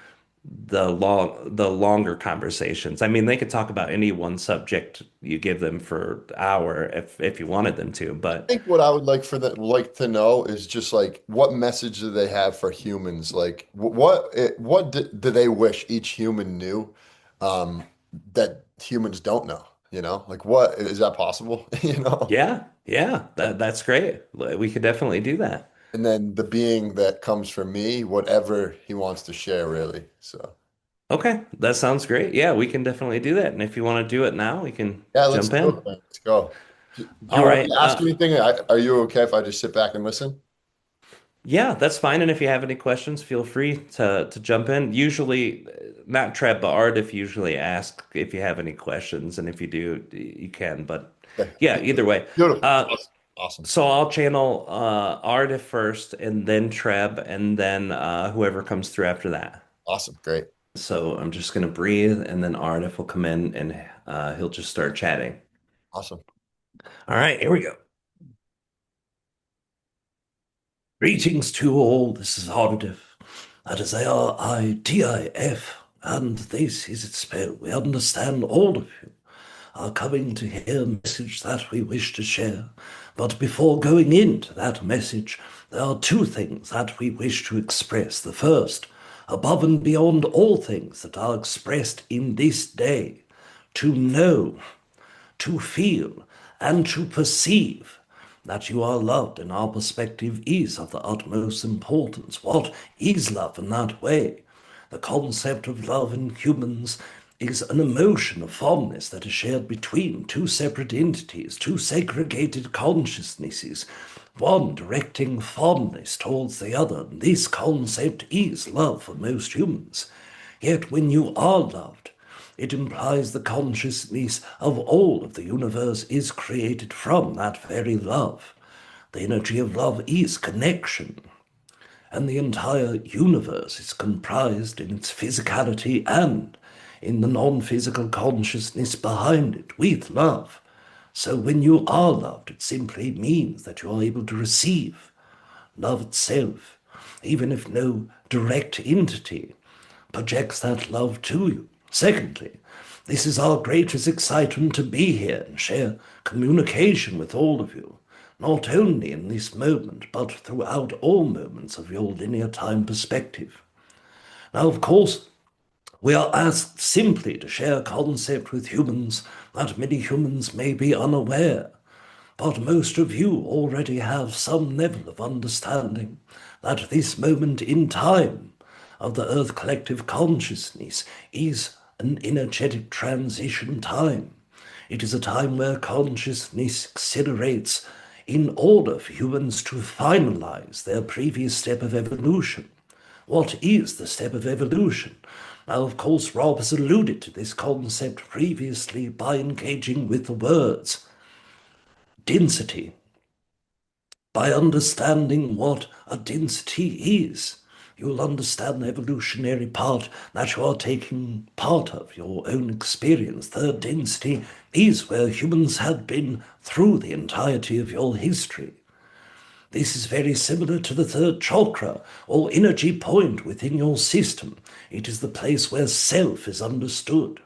the longer conversations. I mean, they could talk about any one subject you give them for an hour if you wanted them to, but Think what I would like for them like to know is just like what message do they have for humans? Like what do they wish each human knew um that humans don't know, you know? Like what is that possible? You know? yeah, yeah, that's great. We could definitely do that. And then the being that comes from me, whatever he wants to share really. So Okay, that sounds great. Yeah, we can definitely do that. And if you want to do it now, we can yeah, let's jump do in. it, man. Let's go. Do you All want me right. to ask anything? Are you okay if I just sit back and listen? Yeah, that's fine. And if you have any questions, feel free to jump in. Usually, not Treb, but Art, usually ask if you have any questions, and if you do, you can. But Okay. yeah, either way. Beautiful. Uh, Awesome. Awesome. so I'll channel Art first, and then Treb, and then whoever comes through after that. Awesome. Great. So I'm just gonna breathe, and then Art will come in, and he'll just start chatting. Awesome. All right, here we go. Greetings to all. This is Artif. That is Artif, and this is its spell. We understand all of you are coming to hear a message that we wish to share. But before going into that message, there are two things that we wish to express. The first, above and beyond all things that are expressed in this day, to know, to feel, and to perceive that you are loved in our perspective is of the utmost importance. What is love in that way? The concept of love in humans is an emotion of fondness that is shared between two separate entities, two segregated consciousnesses, one directing fondness towards the other. This concept is love for most humans. Yet when you are loved, it implies the consciousness of all of the universe is created from that very love. The energy of love is connection, and the entire universe is comprised in its physicality and in the non-physical consciousness behind it with love. So when you are loved, it simply means that you are able to receive love itself, even if no direct entity projects that love to you. Secondly, this is our greatest excitement to be here and share communication with all of you, not only in this moment, but throughout all moments of your linear time perspective. Now, of course, we are asked simply to share a concept with humans that many humans may be unaware, but most of you already have some level of understanding that this moment in time of the Earth collective consciousness is an energetic transition time. It is a time where consciousness accelerates in order for humans to finalize their previous step of evolution. What is the step of evolution? Now, of course, Rob has alluded to this concept previously by engaging with the words density, by understanding what a density is. You'll understand the evolutionary part that you are taking part of, your own experience. Third density is where humans have been through the entirety of your history. This is very similar to the third chakra, or energy point within your system. It is the place where self is understood.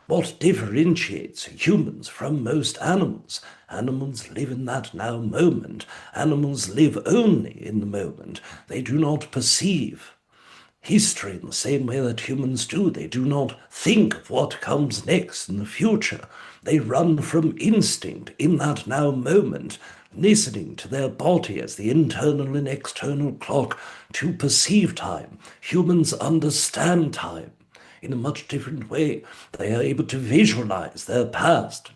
What differentiates humans from most animals? Animals live in that now moment. Animals live only in the moment. They do not perceive history in the same way that humans do. They do not think of what comes next in the future. They run from instinct in that now moment, listening to their body as the internal and external clock to perceive time. Humans understand time in a much different way. They are able to visualize their past,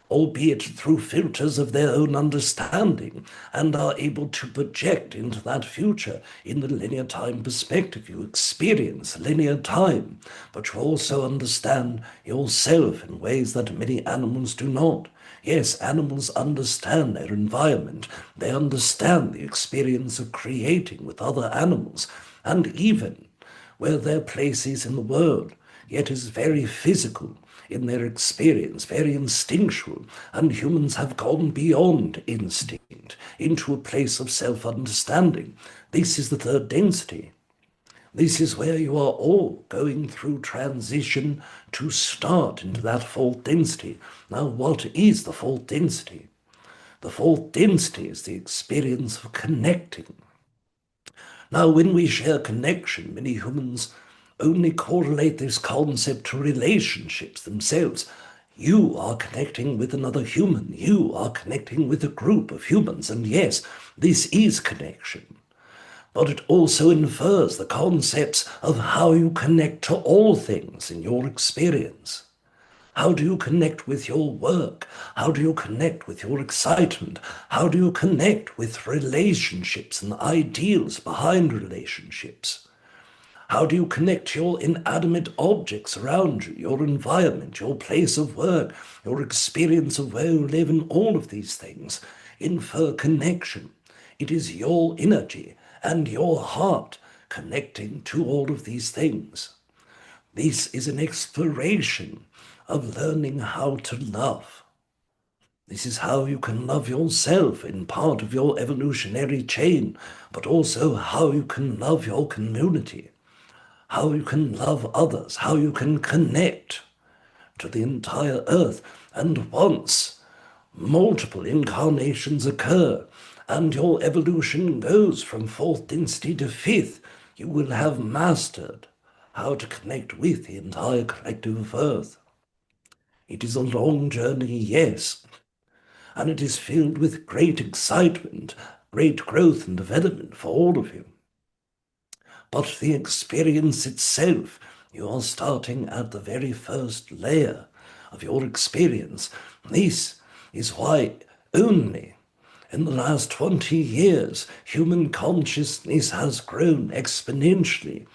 albeit through filters of their own understanding, and are able to project into that future in the linear time perspective. You experience linear time, but you also understand yourself in ways that many animals do not. Yes, animals understand their environment. They understand the experience of creating with other animals, and even where their place is in the world, yet is very physical in their experience, very instinctual, and humans have gone beyond instinct into a place of self-understanding. This is the third density. This is where you are all going through transition to start into that fourth density. Now, what is the fourth density? The fourth density is the experience of connecting. Now, when we share connection, many humans only correlate this concept to relationships themselves. You are connecting with another human. You are connecting with a group of humans. And yes, this is connection. But it also infers the concepts of how you connect to all things in your experience. How do you connect with your work? How do you connect with your excitement? How do you connect with relationships and the ideals behind relationships? How do you connect to your inanimate objects around you, your environment, your place of work, your experience of where you live, and all of these things infer connection. It is your energy and your heart connecting to all of these things. This is an exploration of learning how to love. This is how you can love yourself in part of your evolutionary chain, but also how you can love your community, how you can love others, how you can connect to the entire earth. And once multiple incarnations occur and your evolution goes from fourth density to fifth, You will have mastered how to connect with the entire collective of Earth. It is a long journey, yes, and it is filled with great excitement, great growth and development for all of you. But the experience itself, you are starting at the very first layer of your experience. This is why only in the last 20 years human consciousness has grown exponentially.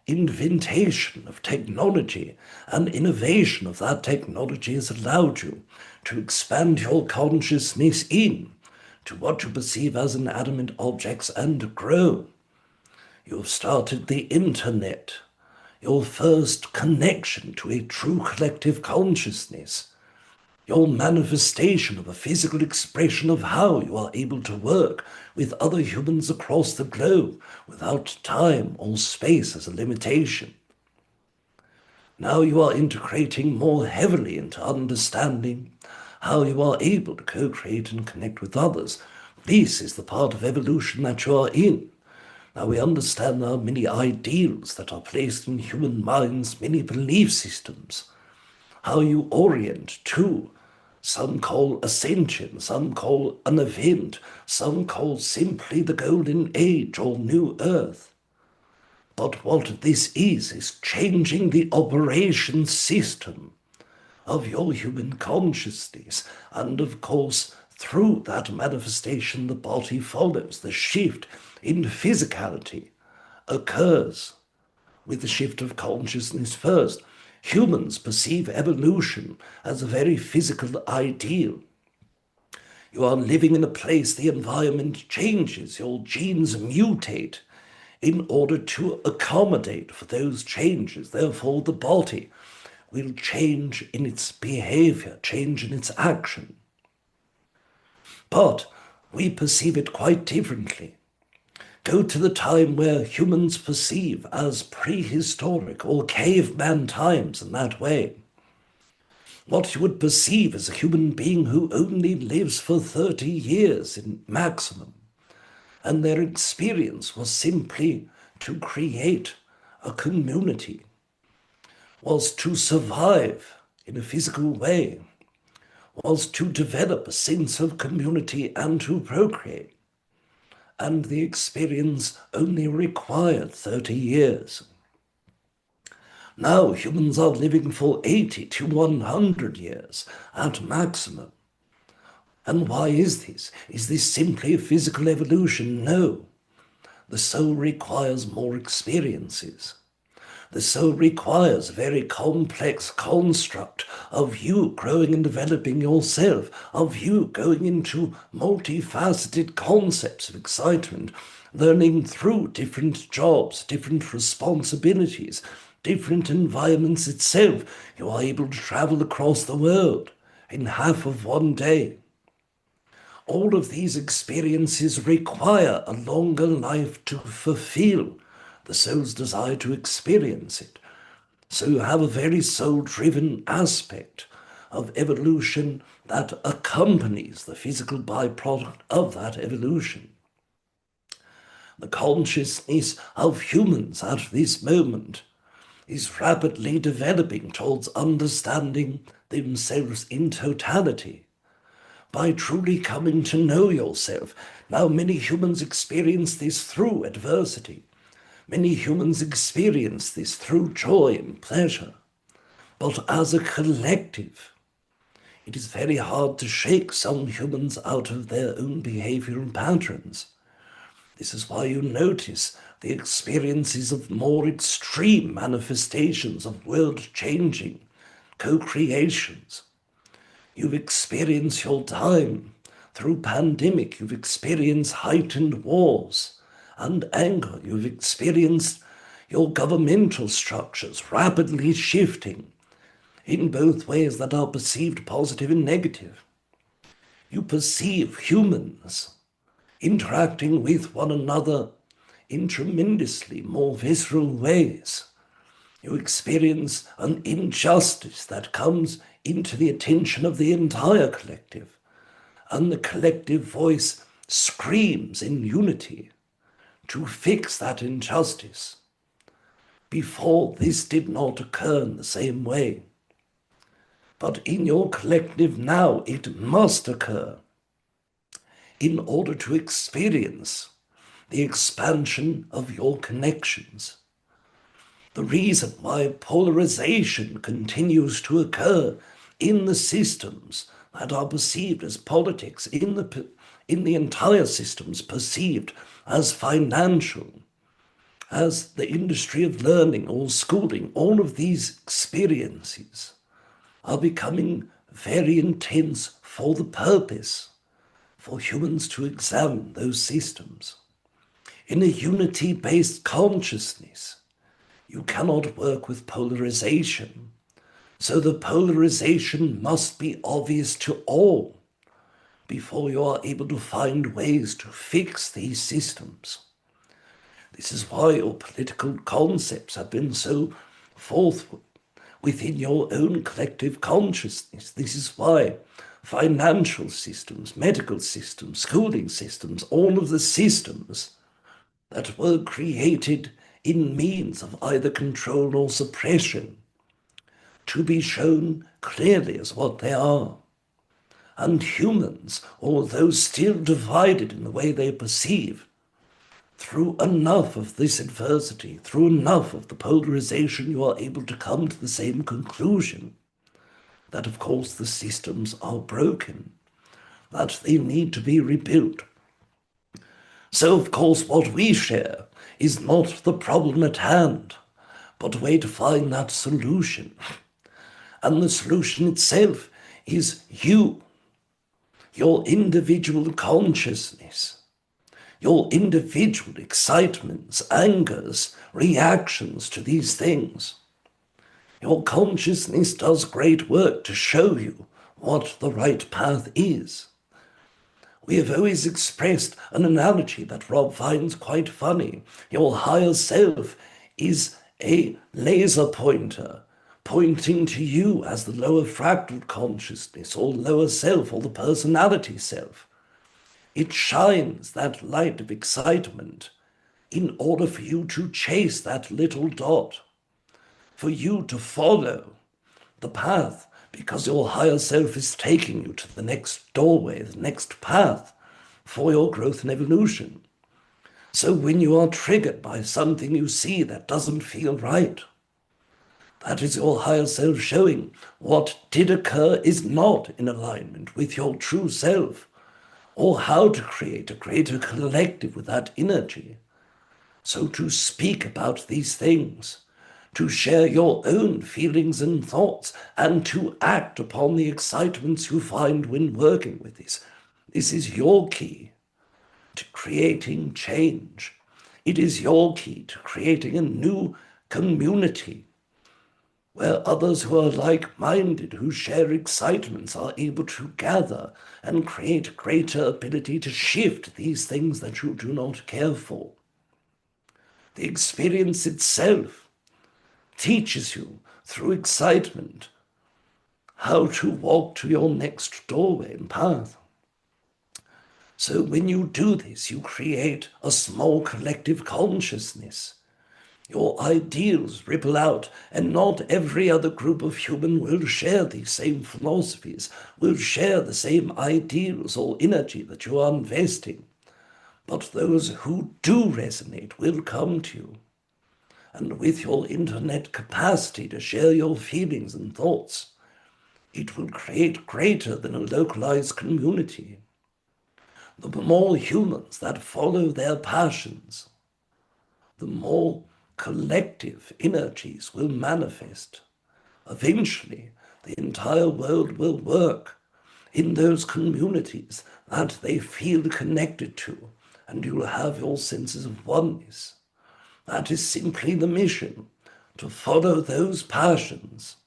Invention of technology and innovation of that technology has allowed you to expand your consciousness in to what you perceive as inanimate objects and grow. You've started the internet, your first connection to a true collective consciousness, your manifestation of a physical expression of how you are able to work with other humans across the globe without time or space as a limitation. Now you are integrating more heavily into understanding how you are able to co-create and connect with others. This is the part of evolution that you are in. Now we understand there are many ideals that are placed in human minds, many belief systems, how you orient to. Some call ascension, some call an event, some call simply the golden age or new earth. But what this is changing the operation system of your human consciousness. And of course, through that manifestation, the body follows. The shift in physicality occurs with the shift of consciousness first. Humans perceive evolution as a very physical ideal. You are living in a place, the environment changes, your genes mutate in order to accommodate for those changes. Therefore, the body will change in its behavior, change in its action. But we perceive it quite differently. Go to the time where humans perceive as prehistoric or caveman times in that way. What you would perceive as a human being who only lives for 30 years in maximum, and their experience was simply to create a community, was to survive in a physical way, was to develop a sense of community and to procreate. And the experience only required 30 years. Now humans are living for 80 to 100 years at maximum. And why is this? Is this simply a physical evolution? No. The soul requires more experiences. The soul requires a very complex construct of you growing and developing yourself, of you going into multifaceted concepts of excitement, learning through different jobs, different responsibilities, different environments itself. You are able to travel across the world in half of one day. All of these experiences require a longer life to fulfill the soul's desire to experience it. So you have a very soul-driven aspect of evolution that accompanies the physical byproduct of that evolution. The consciousness of humans at this moment is rapidly developing towards understanding themselves in totality by truly coming to know yourself. Now, many humans experience this through adversity. Many humans experience this through joy and pleasure. But as a collective, it is very hard to shake some humans out of their own behavioral patterns. This is why you notice the experiences of more extreme manifestations of world-changing co-creations. You've experienced your time through pandemic. You've experienced heightened wars and anger. You've experienced your governmental structures rapidly shifting in both ways that are perceived positive and negative. You perceive humans interacting with one another in tremendously more visceral ways. You experience an injustice that comes into the attention of the entire collective, and the collective voice screams in unity to fix that injustice. Before, this did not occur in the same way. But in your collective now, it must occur in order to experience the expansion of your connections. The reason why polarization continues to occur in the systems that are perceived as politics, in the entire systems perceived as financial, as the industry of learning or schooling, all of these experiences are becoming very intense for the purpose for humans to examine those systems. In a unity-based consciousness, you cannot work with polarization. So the polarization must be obvious to all before you are able to find ways to fix these systems. This is why your political concepts have been so forthwith within your own collective consciousness. This is why financial systems, medical systems, schooling systems, all of the systems that were created in means of either control or suppression to be shown clearly as what they are. And humans, although still divided in the way they perceive, through enough of this adversity, through enough of the polarization, you are able to come to the same conclusion that, of course, the systems are broken, that they need to be rebuilt. So, of course, what we share is not the problem at hand, but a way to find that solution. And the solution itself is you, your individual consciousness, your individual excitements, angers, reactions to these things. Your consciousness does great work to show you what the right path is. We have always expressed an analogy that Rob finds quite funny. Your higher self is a laser pointer pointing to you as the lower fractal consciousness or lower self or the personality self. It shines that light of excitement in order for you to chase that little dot, for you to follow the path, because your higher self is taking you to the next doorway, the next path for your growth and evolution. So when you are triggered by something you see that doesn't feel right, that is your higher self showing what did occur is not in alignment with your true self, or how to create a greater collective with that energy. So to speak about these things, to share your own feelings and thoughts, and to act upon the excitements you find when working with this. This is your key to creating change. It is your key to creating a new community where others who are like-minded, who share excitements, are able to gather and create greater ability to shift these things that you do not care for. The experience itself teaches you through excitement how to walk to your next doorway and path. So when you do this, you create a small collective consciousness. Your ideals ripple out, and not every other group of human will share these same philosophies, will share the same ideals or energy that you are investing. But those who do resonate will come to you. And with your internet capacity to share your feelings and thoughts, it will create greater than a localized community. The more humans that follow their passions, the more collective energies will manifest. Eventually, the entire world will work in those communities that they feel connected to, and you will have your senses of oneness. That is simply the mission, to follow those passions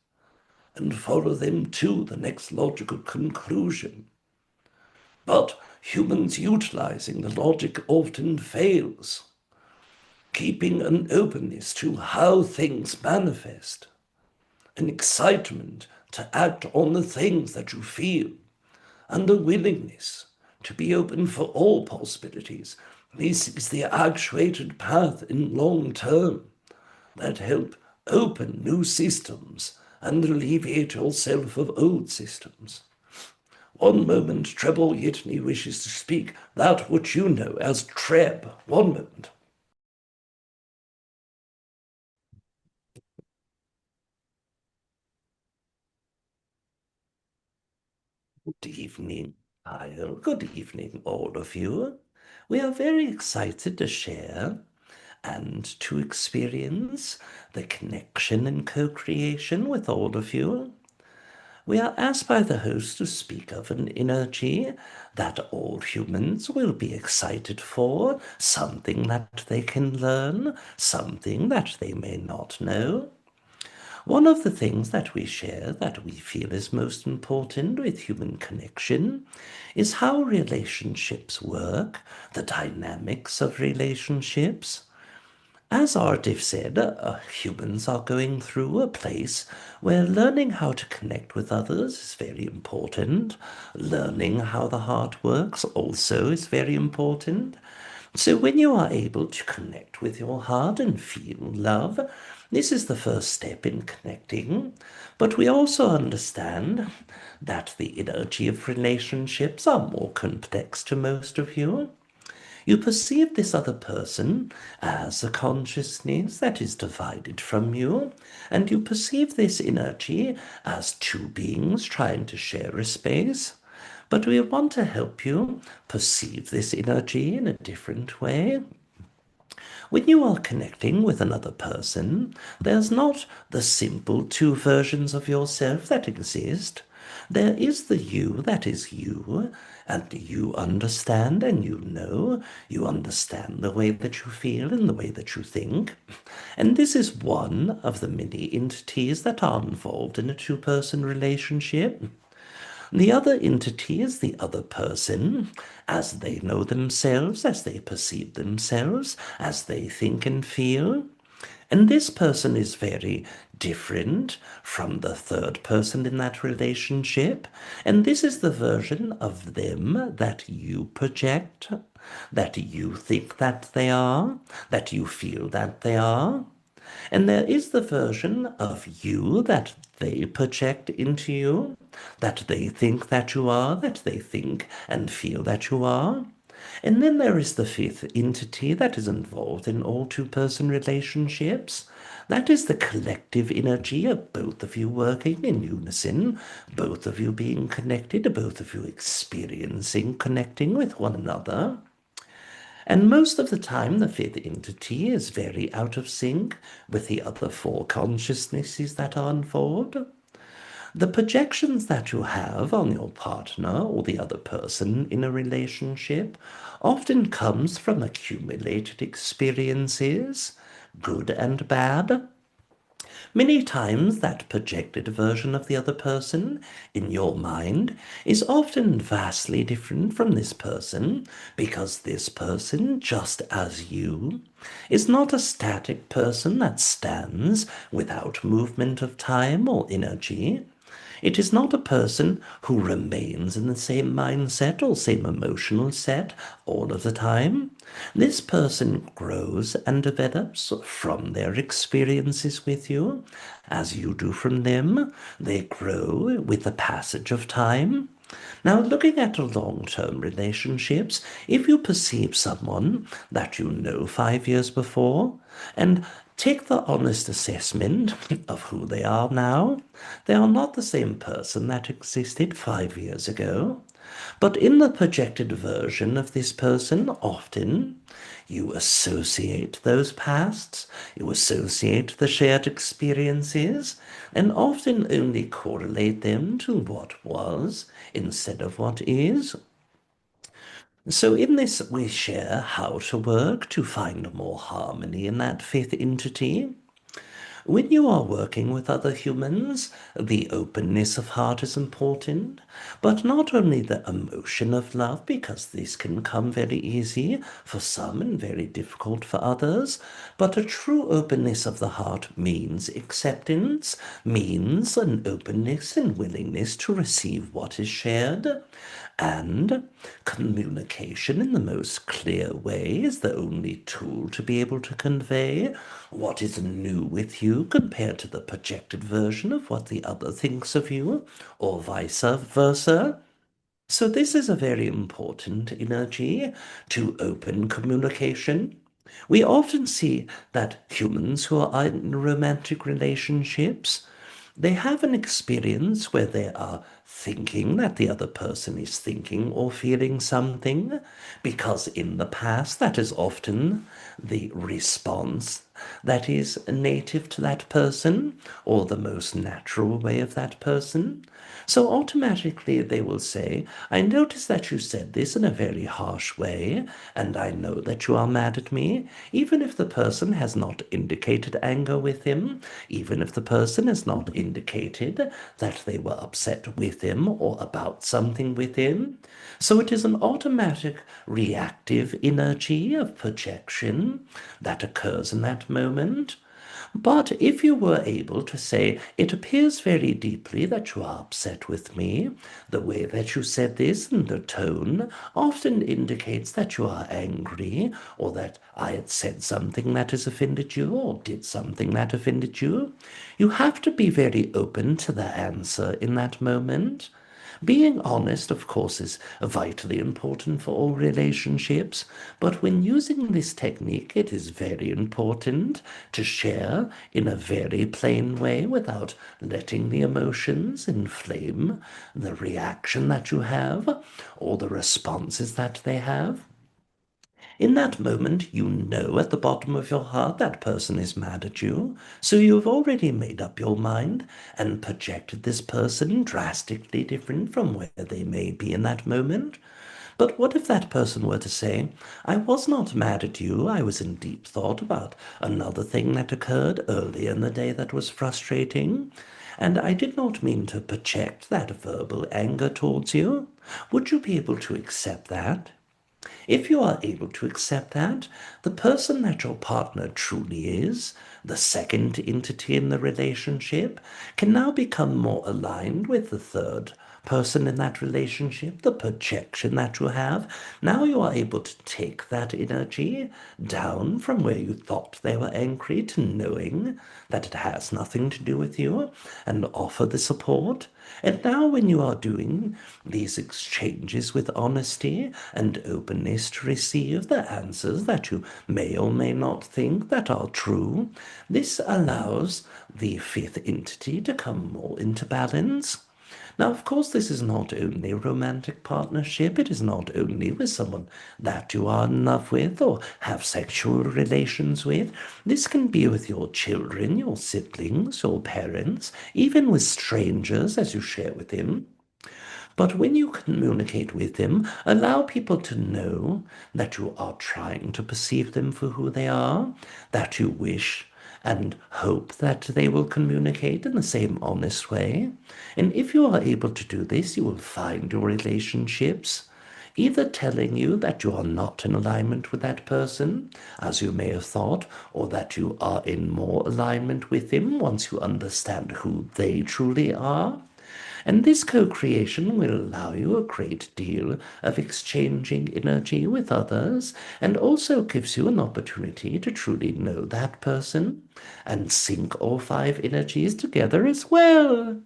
and follow them to the next logical conclusion. But humans utilizing the logic often fails, keeping an openness to how things manifest, an excitement to act on the things that you feel, and a willingness to be open for all possibilities. This is the actuated path in long term that help open new systems and alleviate yourself of old systems. One moment, Treble Yitney wishes to speak that which you know as Treb. One moment. Good evening, Yahyel. Good evening, all of you. We are very excited to share and to experience the connection and co-creation with all of you. We are asked by the host to speak of an energy that all humans will be excited for, something that they can learn, something that they may not know. One of the things that we share that we feel is most important with human connection is how relationships work, the dynamics of relationships. As Artaf said, humans are going through a place where learning how to connect with others is very important. Learning how the heart works also is very important. So when you are able to connect with your heart and feel love, this is the first step in connecting. But we also understand that the energy of relationships are more complex to most of you. You perceive this other person as a consciousness that is divided from you, and you perceive this energy as two beings trying to share a space. But we want to help you perceive this energy in a different way. When you are connecting with another person, there's not the simple two versions of yourself that exist. There is the you that is you, and you understand and you know. You understand the way that you feel and the way that you think. And this is one of the many entities that are involved in a two-person relationship. The other entity is the other person, as they know themselves, as they perceive themselves, as they think and feel. And this person is very different from the third person in that relationship. And this is the version of them that you project, that you think that they are, that you feel that they are. And there is the version of you that they project into you, that they think that you are, that they think and feel that you are. And then there is the fifth entity that is involved in all two-person relationships. That is the collective energy of both of you working in unison, both of you being connected, both of you experiencing connecting with one another. And most of the time, the fifth entity is very out of sync with the other four consciousnesses that are involved. The projections that you have on your partner or the other person in a relationship often comes from accumulated experiences, good and bad. Many times that projected version of the other person in your mind is often vastly different from this person because this person, just as you, is not a static person that stands without movement of time or energy. It is not a person who remains in the same mindset or same emotional set all of the time. This person grows and develops from their experiences with you, as you do from them. They grow with the passage of time. Now, looking at long-term relationships, if you perceive someone that you know 5 years before, and take the honest assessment of who they are now, they are not the same person that existed 5 years ago. But in the projected version of this person, often you associate those pasts, you associate the shared experiences, and often only correlate them to what was instead of what is. So in this, we share how to work to find more harmony in that fifth entity. When you are working with other humans, the openness of heart is important, but not only the emotion of love, because this can come very easy for some and very difficult for others, but a true openness of the heart means acceptance, means an openness and willingness to receive what is shared, And communication in the most clear way is the only tool to be able to convey what is new with you compared to the projected version of what the other thinks of you, or vice versa. So this is a very important energy to open communication. We often see that humans who are in romantic relationships, they have an experience where they are thinking that the other person is thinking or feeling something, because in the past that is often the response that is native to that person or the most natural way of that person. So automatically they will say, I notice that you said this in a very harsh way, and I know that you are mad at me, even if the person has not indicated anger with him, even if the person has not indicated that they were upset with him or about something with him. So it is an automatic reactive energy of projection that occurs in that moment. But if you were able to say, it appears very deeply that you are upset with me, the way that you said this and the tone often indicates that you are angry, or that I had said something that has offended you, or did something that offended you. You have to be very open to the answer in that moment. Being honest, of course, is vitally important for all relationships, but when using this technique, it is very important to share in a very plain way without letting the emotions inflame the reaction that you have or the responses that they have. In that moment, you know at the bottom of your heart that person is mad at you, so you've already made up your mind and projected this person drastically different from where they may be in that moment. But what if that person were to say, I was not mad at you, I was in deep thought about another thing that occurred earlier in the day that was frustrating, and I did not mean to project that verbal anger towards you? Would you be able to accept that? If you are able to accept that, the person that your partner truly is, the second entity in the relationship, can now become more aligned with the third person in that relationship, the projection that you have. Now you are able to take that energy down from where you thought they were angry to knowing that it has nothing to do with you and offer the support. And now, when you are doing these exchanges with honesty and openness to receive the answers that you may or may not think that are true, this allows the fifth entity to come more into balance. Now, of course, this is not only a romantic partnership, it is not only with someone that you are in love with or have sexual relations with. This can be with your children, your siblings, your parents, even with strangers as you share with him. But when you communicate with them, allow people to know that you are trying to perceive them for who they are, that you wish and hope that they will communicate in the same honest way. And if you are able to do this, you will find your relationships either telling you that you are not in alignment with that person, as you may have thought, or that you are in more alignment with him once you understand who they truly are. And this co-creation will allow you a great deal of exchanging energy with others and also gives you an opportunity to truly know that person and sync all five energies together as well.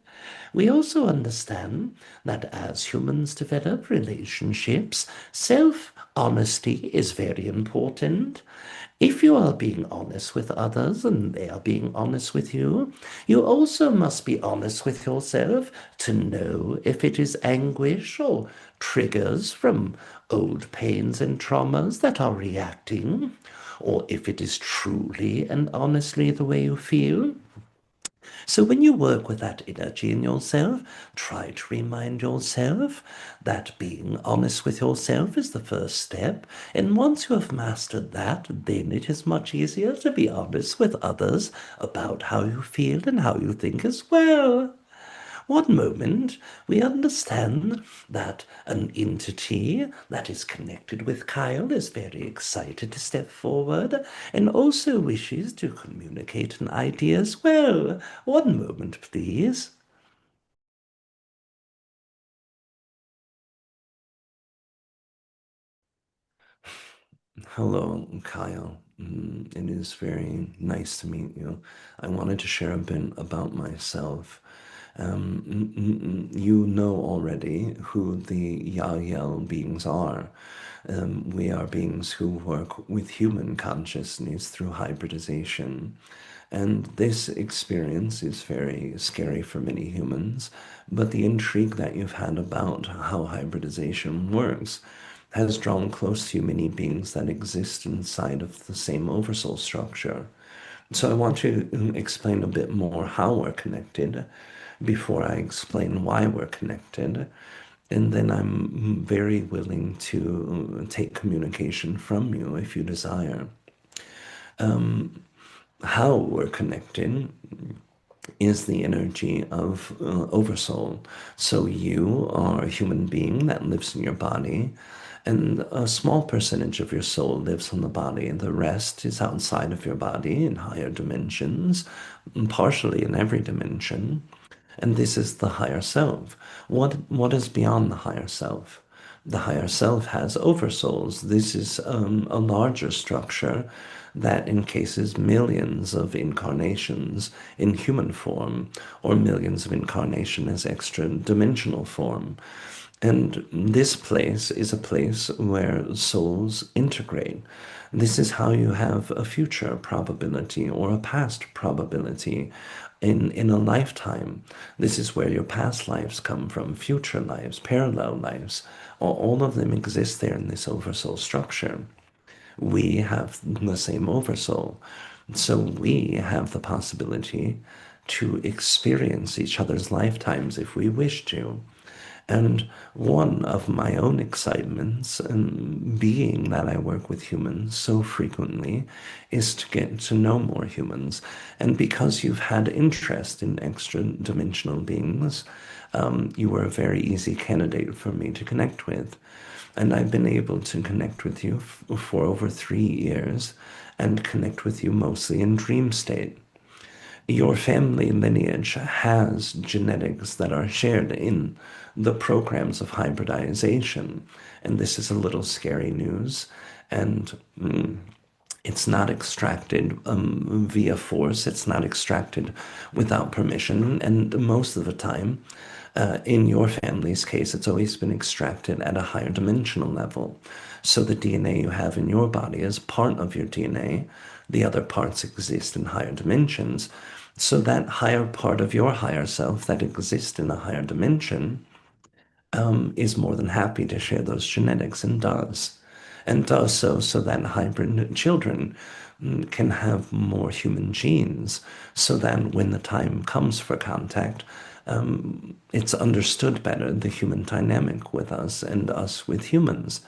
We also understand that as humans develop relationships, self honesty is very important. If you are being honest with others and they are being honest with you, you also must be honest with yourself to know if it is anguish or triggers from old pains and traumas that are reacting, or if it is truly and honestly the way you feel. So when you work with that energy in yourself, try to remind yourself that being honest with yourself is the first step. And once you have mastered that, then it is much easier to be honest with others about how you feel and how you think as well. One moment, we understand that an entity that is connected with Kyle is very excited to step forward and also wishes to communicate an idea as well. One moment, please. Hello, Kyle. It is very nice to meet you. I wanted to share a bit about myself. You know already who the Yahyel beings are. We are beings who work with human consciousness through hybridization. And this experience is very scary for many humans, but the intrigue that you've had about how hybridization works has drawn close to you many beings that exist inside of the same oversoul structure. So I want to explain a bit more how we're connected before I explain why we're connected. And then I'm very willing to take communication from you if you desire. How we're connected is the energy of oversoul. So you are a human being that lives in your body, and a small percentage of your soul lives in the body, and the rest is outside of your body in higher dimensions, partially in every dimension. And this is the higher self. What is beyond the higher self? The higher self has oversouls. This is a larger structure that encases millions of incarnations in human form, or millions of incarnation as extra dimensional form. And this place is a place where souls integrate. This is how you have a future probability or a past probability in a lifetime. This is where your past lives come from, future lives, parallel lives. All of them exist there in this oversoul structure. We have the same oversoul. So we have the possibility to experience each other's lifetimes if we wish to. And one of my own excitements, being that I work with humans so frequently, is to get to know more humans. And because you've had interest in extra dimensional beings, you were a very easy candidate for me to connect with. And I've been able to connect with you for over 3 years and connect with you mostly in dream state. Your family lineage has genetics that are shared in the programs of hybridization. And this is a little scary news. And it's not extracted via force. It's not extracted without permission. And most of the time, in your family's case, it's always been extracted at a higher dimensional level. So the DNA you have in your body is part of your DNA. The other parts exist in higher dimensions. So that higher part of your higher self that exists in a higher dimension is more than happy to share those genetics and does so that hybrid children can have more human genes so that when the time comes for contact, it's understood better, the human dynamic with us and us with humans.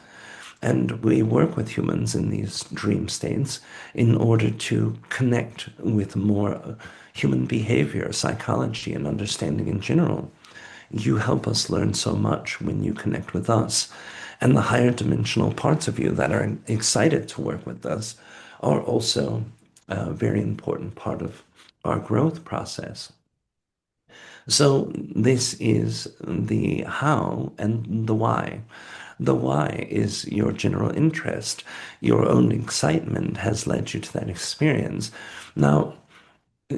And we work with humans in these dream states in order to connect with more human behavior, psychology, and understanding in general. You help us learn so much when you connect with us. And the higher dimensional parts of you that are excited to work with us are also a very important part of our growth process. So this is the how and the why. The why is your general interest. Your own excitement has led you to that experience. Now,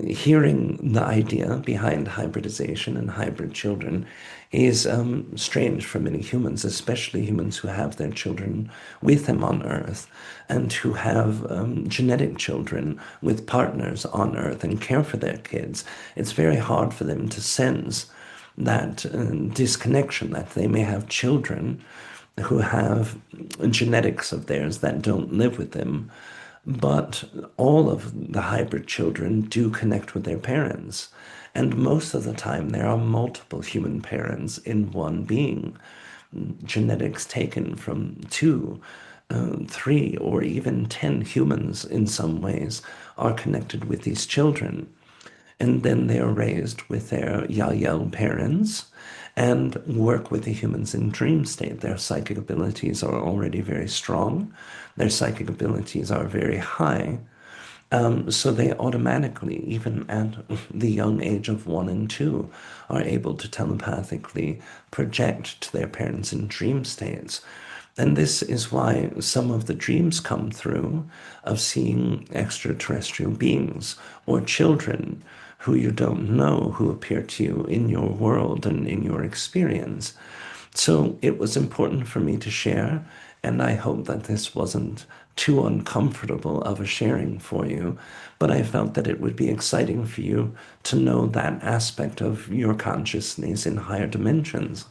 hearing the idea behind hybridization and hybrid children is strange for many humans, especially humans who have their children with them on Earth and who have genetic children with partners on Earth and care for their kids. It's very hard for them to sense that disconnection, that they may have children who have genetics of theirs that don't live with them, but all of the hybrid children do connect with their parents. And most of the time, there are multiple human parents in one being. Genetics taken from two, three, or even 10 humans in some ways are connected with these children. And then they are raised with their Yahyel parents and work with the humans in dream state. Their psychic abilities are already very strong. Their psychic abilities are very high. So they automatically, even at the young age of 1 and 2, are able to telepathically project to their parents in dream states. And this is why some of the dreams come through of seeing extraterrestrial beings or children who you don't know who appear to you in your world and in your experience. So it was important for me to share, and I hope that this wasn't too uncomfortable of a sharing for you, but I felt that it would be exciting for you to know that aspect of your consciousness in higher dimensions.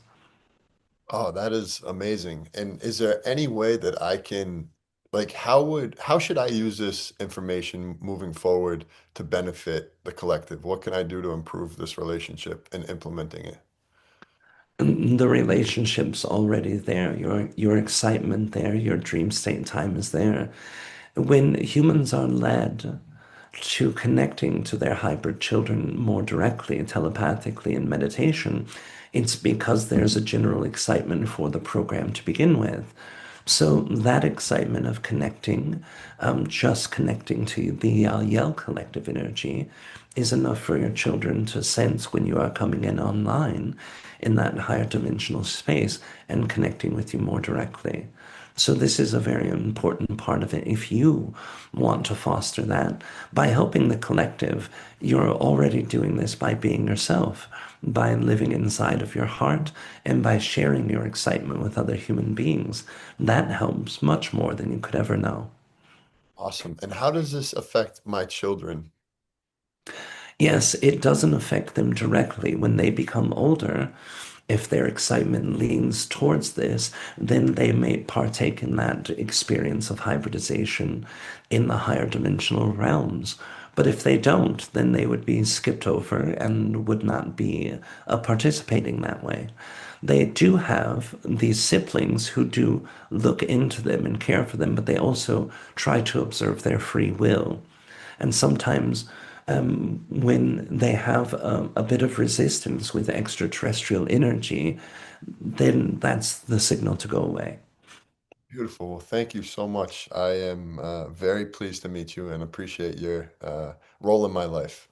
Oh, that is amazing. And is there any way that I can, like, how should I use this information moving forward to benefit the collective? What can I do to improve this relationship and implementing it? The relationship's already there. Your excitement there, your dream state time is there. When humans are led to connecting to their hybrid children more directly, telepathically in meditation, it's because there's a general excitement for the program to begin with. So that excitement of connecting, just connecting to the Yahyel collective energy, is enough for your children to sense when you are coming in online in that higher dimensional space and connecting with you more directly. So this is a very important part of it. If you want to foster that by helping the collective, you're already doing this by being yourself, by living inside of your heart, and by sharing your excitement with other human beings. That helps much more than you could ever know. Awesome. And how does this affect my children? Yes, it doesn't affect them directly when they become older. If their excitement leans towards this, then they may partake in that experience of hybridization in the higher dimensional realms. But if they don't, then they would be skipped over and would not be participating that way. They do have these siblings who do look into them and care for them, but they also try to observe their free will. And sometimes when they have a bit of resistance with extraterrestrial energy, then that's the signal to go away. Beautiful. Well, thank you so much. I am very pleased to meet you and appreciate your role in my life.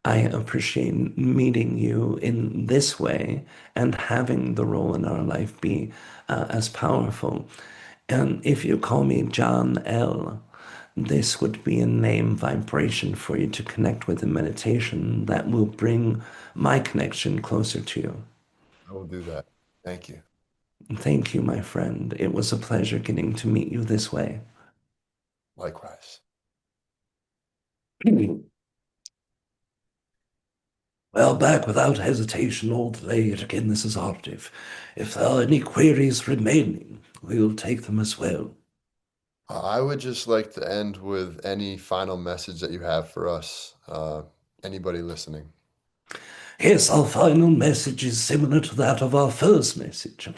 I appreciate meeting you in this way and having the role in our life be as powerful. And if you call me John L., this would be a name vibration for you to connect with in meditation that will bring my connection closer to you. I will do that. Thank you. Thank you, my friend. It was a pleasure getting to meet you this way. Likewise. Well, back without hesitation or delay yet again, this is Artaf. If there are any queries remaining, we'll take them as well. I would just like to end with any final message that you have for us, anybody listening. Yes, our final message is similar to that of our first message.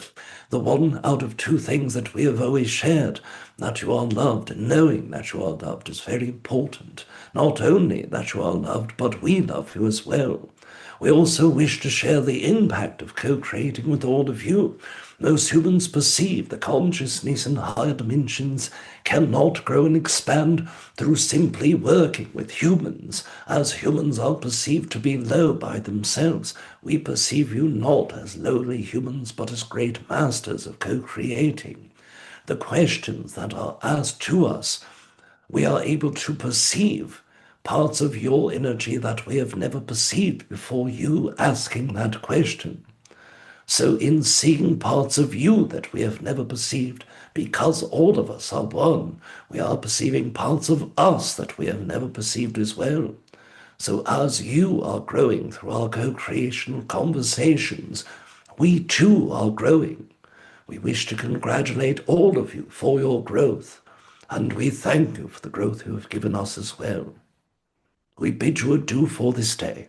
The one out of two things that we have always shared, that you are loved, and knowing that you are loved is very important. Not only that you are loved, but we love you as well. We also wish to share the impact of co-creating with all of you. Most humans perceive the consciousness in higher dimensions cannot grow and expand through simply working with humans, as humans are perceived to be low by themselves. We perceive you not as lowly humans, but as great masters of co-creating. The questions that are asked to us, we are able to perceive parts of your energy that we have never perceived before you asking that question. So, in seeing parts of you that we have never perceived, because all of us are one, we are perceiving parts of us that we have never perceived as well. So, as you are growing through our co creational conversations, we too are growing. We wish to congratulate all of you for your growth, and we thank you for the growth you have given us as well. We bid you adieu for this day.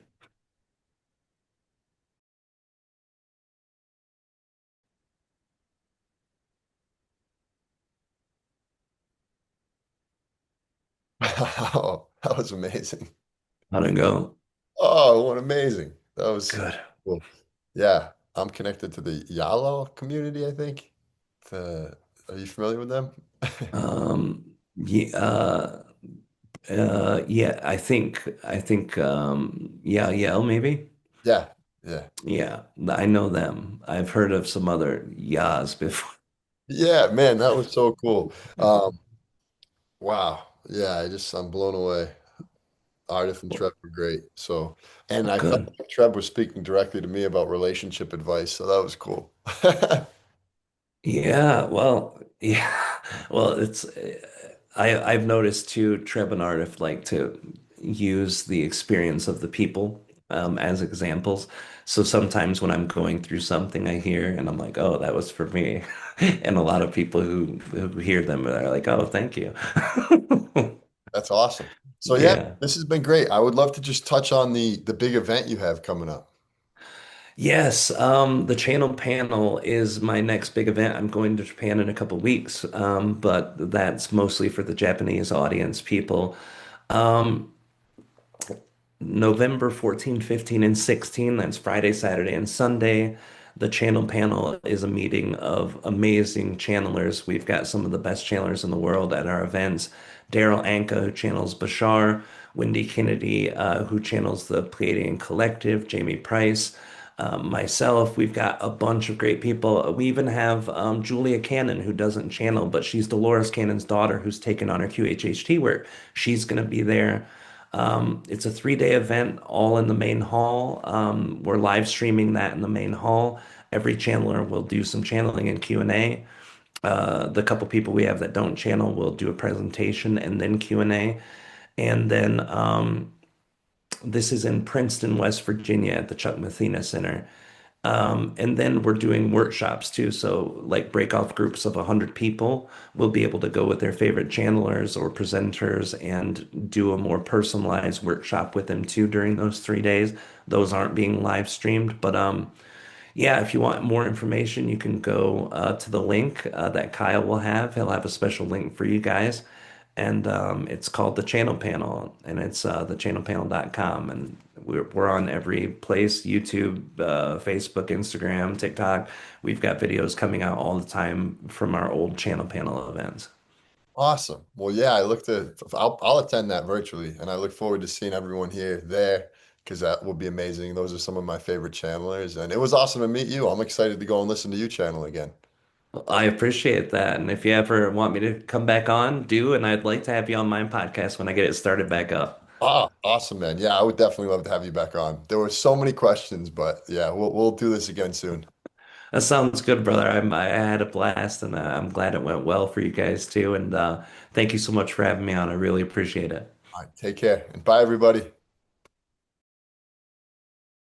Wow, that was amazing. How'd it go? Oh, what amazing. That was Good. cool. Yeah, I'm connected to the Yalo community, I think. Are you familiar with them? Yeah, yeah, yeah, yeah, maybe. Yeah, yeah. Yeah, I know them. I've heard of some other Yas before. Yeah, man, that was so cool. Um, wow. Yeah, I'm blown away. Artif and Treb were great. So, and I felt Good. like Treb was speaking directly to me about relationship advice, so that was cool. Yeah, well, yeah, well, I've noticed too, Treb and Artif like to use the experience of the people as examples. So sometimes when I'm going through something I hear and I'm like, oh, that was for me. And a lot of people who hear them are like, oh, thank you. That's awesome. So yeah, Yeah. this has been great. I would love to just touch on the big event you have coming up. Yes, the channel panel is my next big event. I'm going to Japan in a couple weeks, but that's mostly for the Japanese audience people. Um, November 14, 15, and 16, that's Friday, Saturday, and Sunday. The channel panel is a meeting of amazing channelers. We've got some of the best channelers in the world at our events. Daryl Anka, who channels Bashar, Wendy Kennedy, who channels the Pleiadian Collective, Jamie Price, myself. We've got a bunch of great people. We even have Julia Cannon, who doesn't channel, but she's Dolores Cannon's daughter, who's taken on her QHHT work. She's going to be there. It's a 3-day event, all in the main hall. We're live streaming that in the main hall. Every channeler will do some channeling and Q&A. The couple people we have that don't channel will do a presentation and then Q&A. And then this is in Princeton, West Virginia at the Chuck Mathena Center. And then we're doing workshops too. So, like break off groups of 100 people will be able to go with their favorite channelers or presenters and do a more personalized workshop with them too during those 3 days. Those aren't being live streamed, but yeah, if you want more information, you can go to the link that Kyle will have. He'll have a special link for you guys. And it's called the Channel Panel, and it's thechannelpanel.com. And we're on every place, YouTube, Facebook, Instagram, TikTok. We've got videos coming out all the time from our old Channel Panel events. Awesome. Well, yeah, I'll attend that virtually, and I look forward to seeing everyone here there because that will be amazing. Those are some of my favorite channelers, and it was awesome to meet you. I'm excited to go and listen to you channel again. I appreciate that. And if you ever want me to come back on, do. And I'd like to have you on my podcast when I get it started back up. Ah, awesome, man. Yeah, I would definitely love to have you back on. There were so many questions, but yeah, we'll do this again soon. That sounds good, brother. I had a blast, and I'm glad it went well for you guys too. And thank you so much for having me on. I really appreciate it. All right, take care and bye, everybody.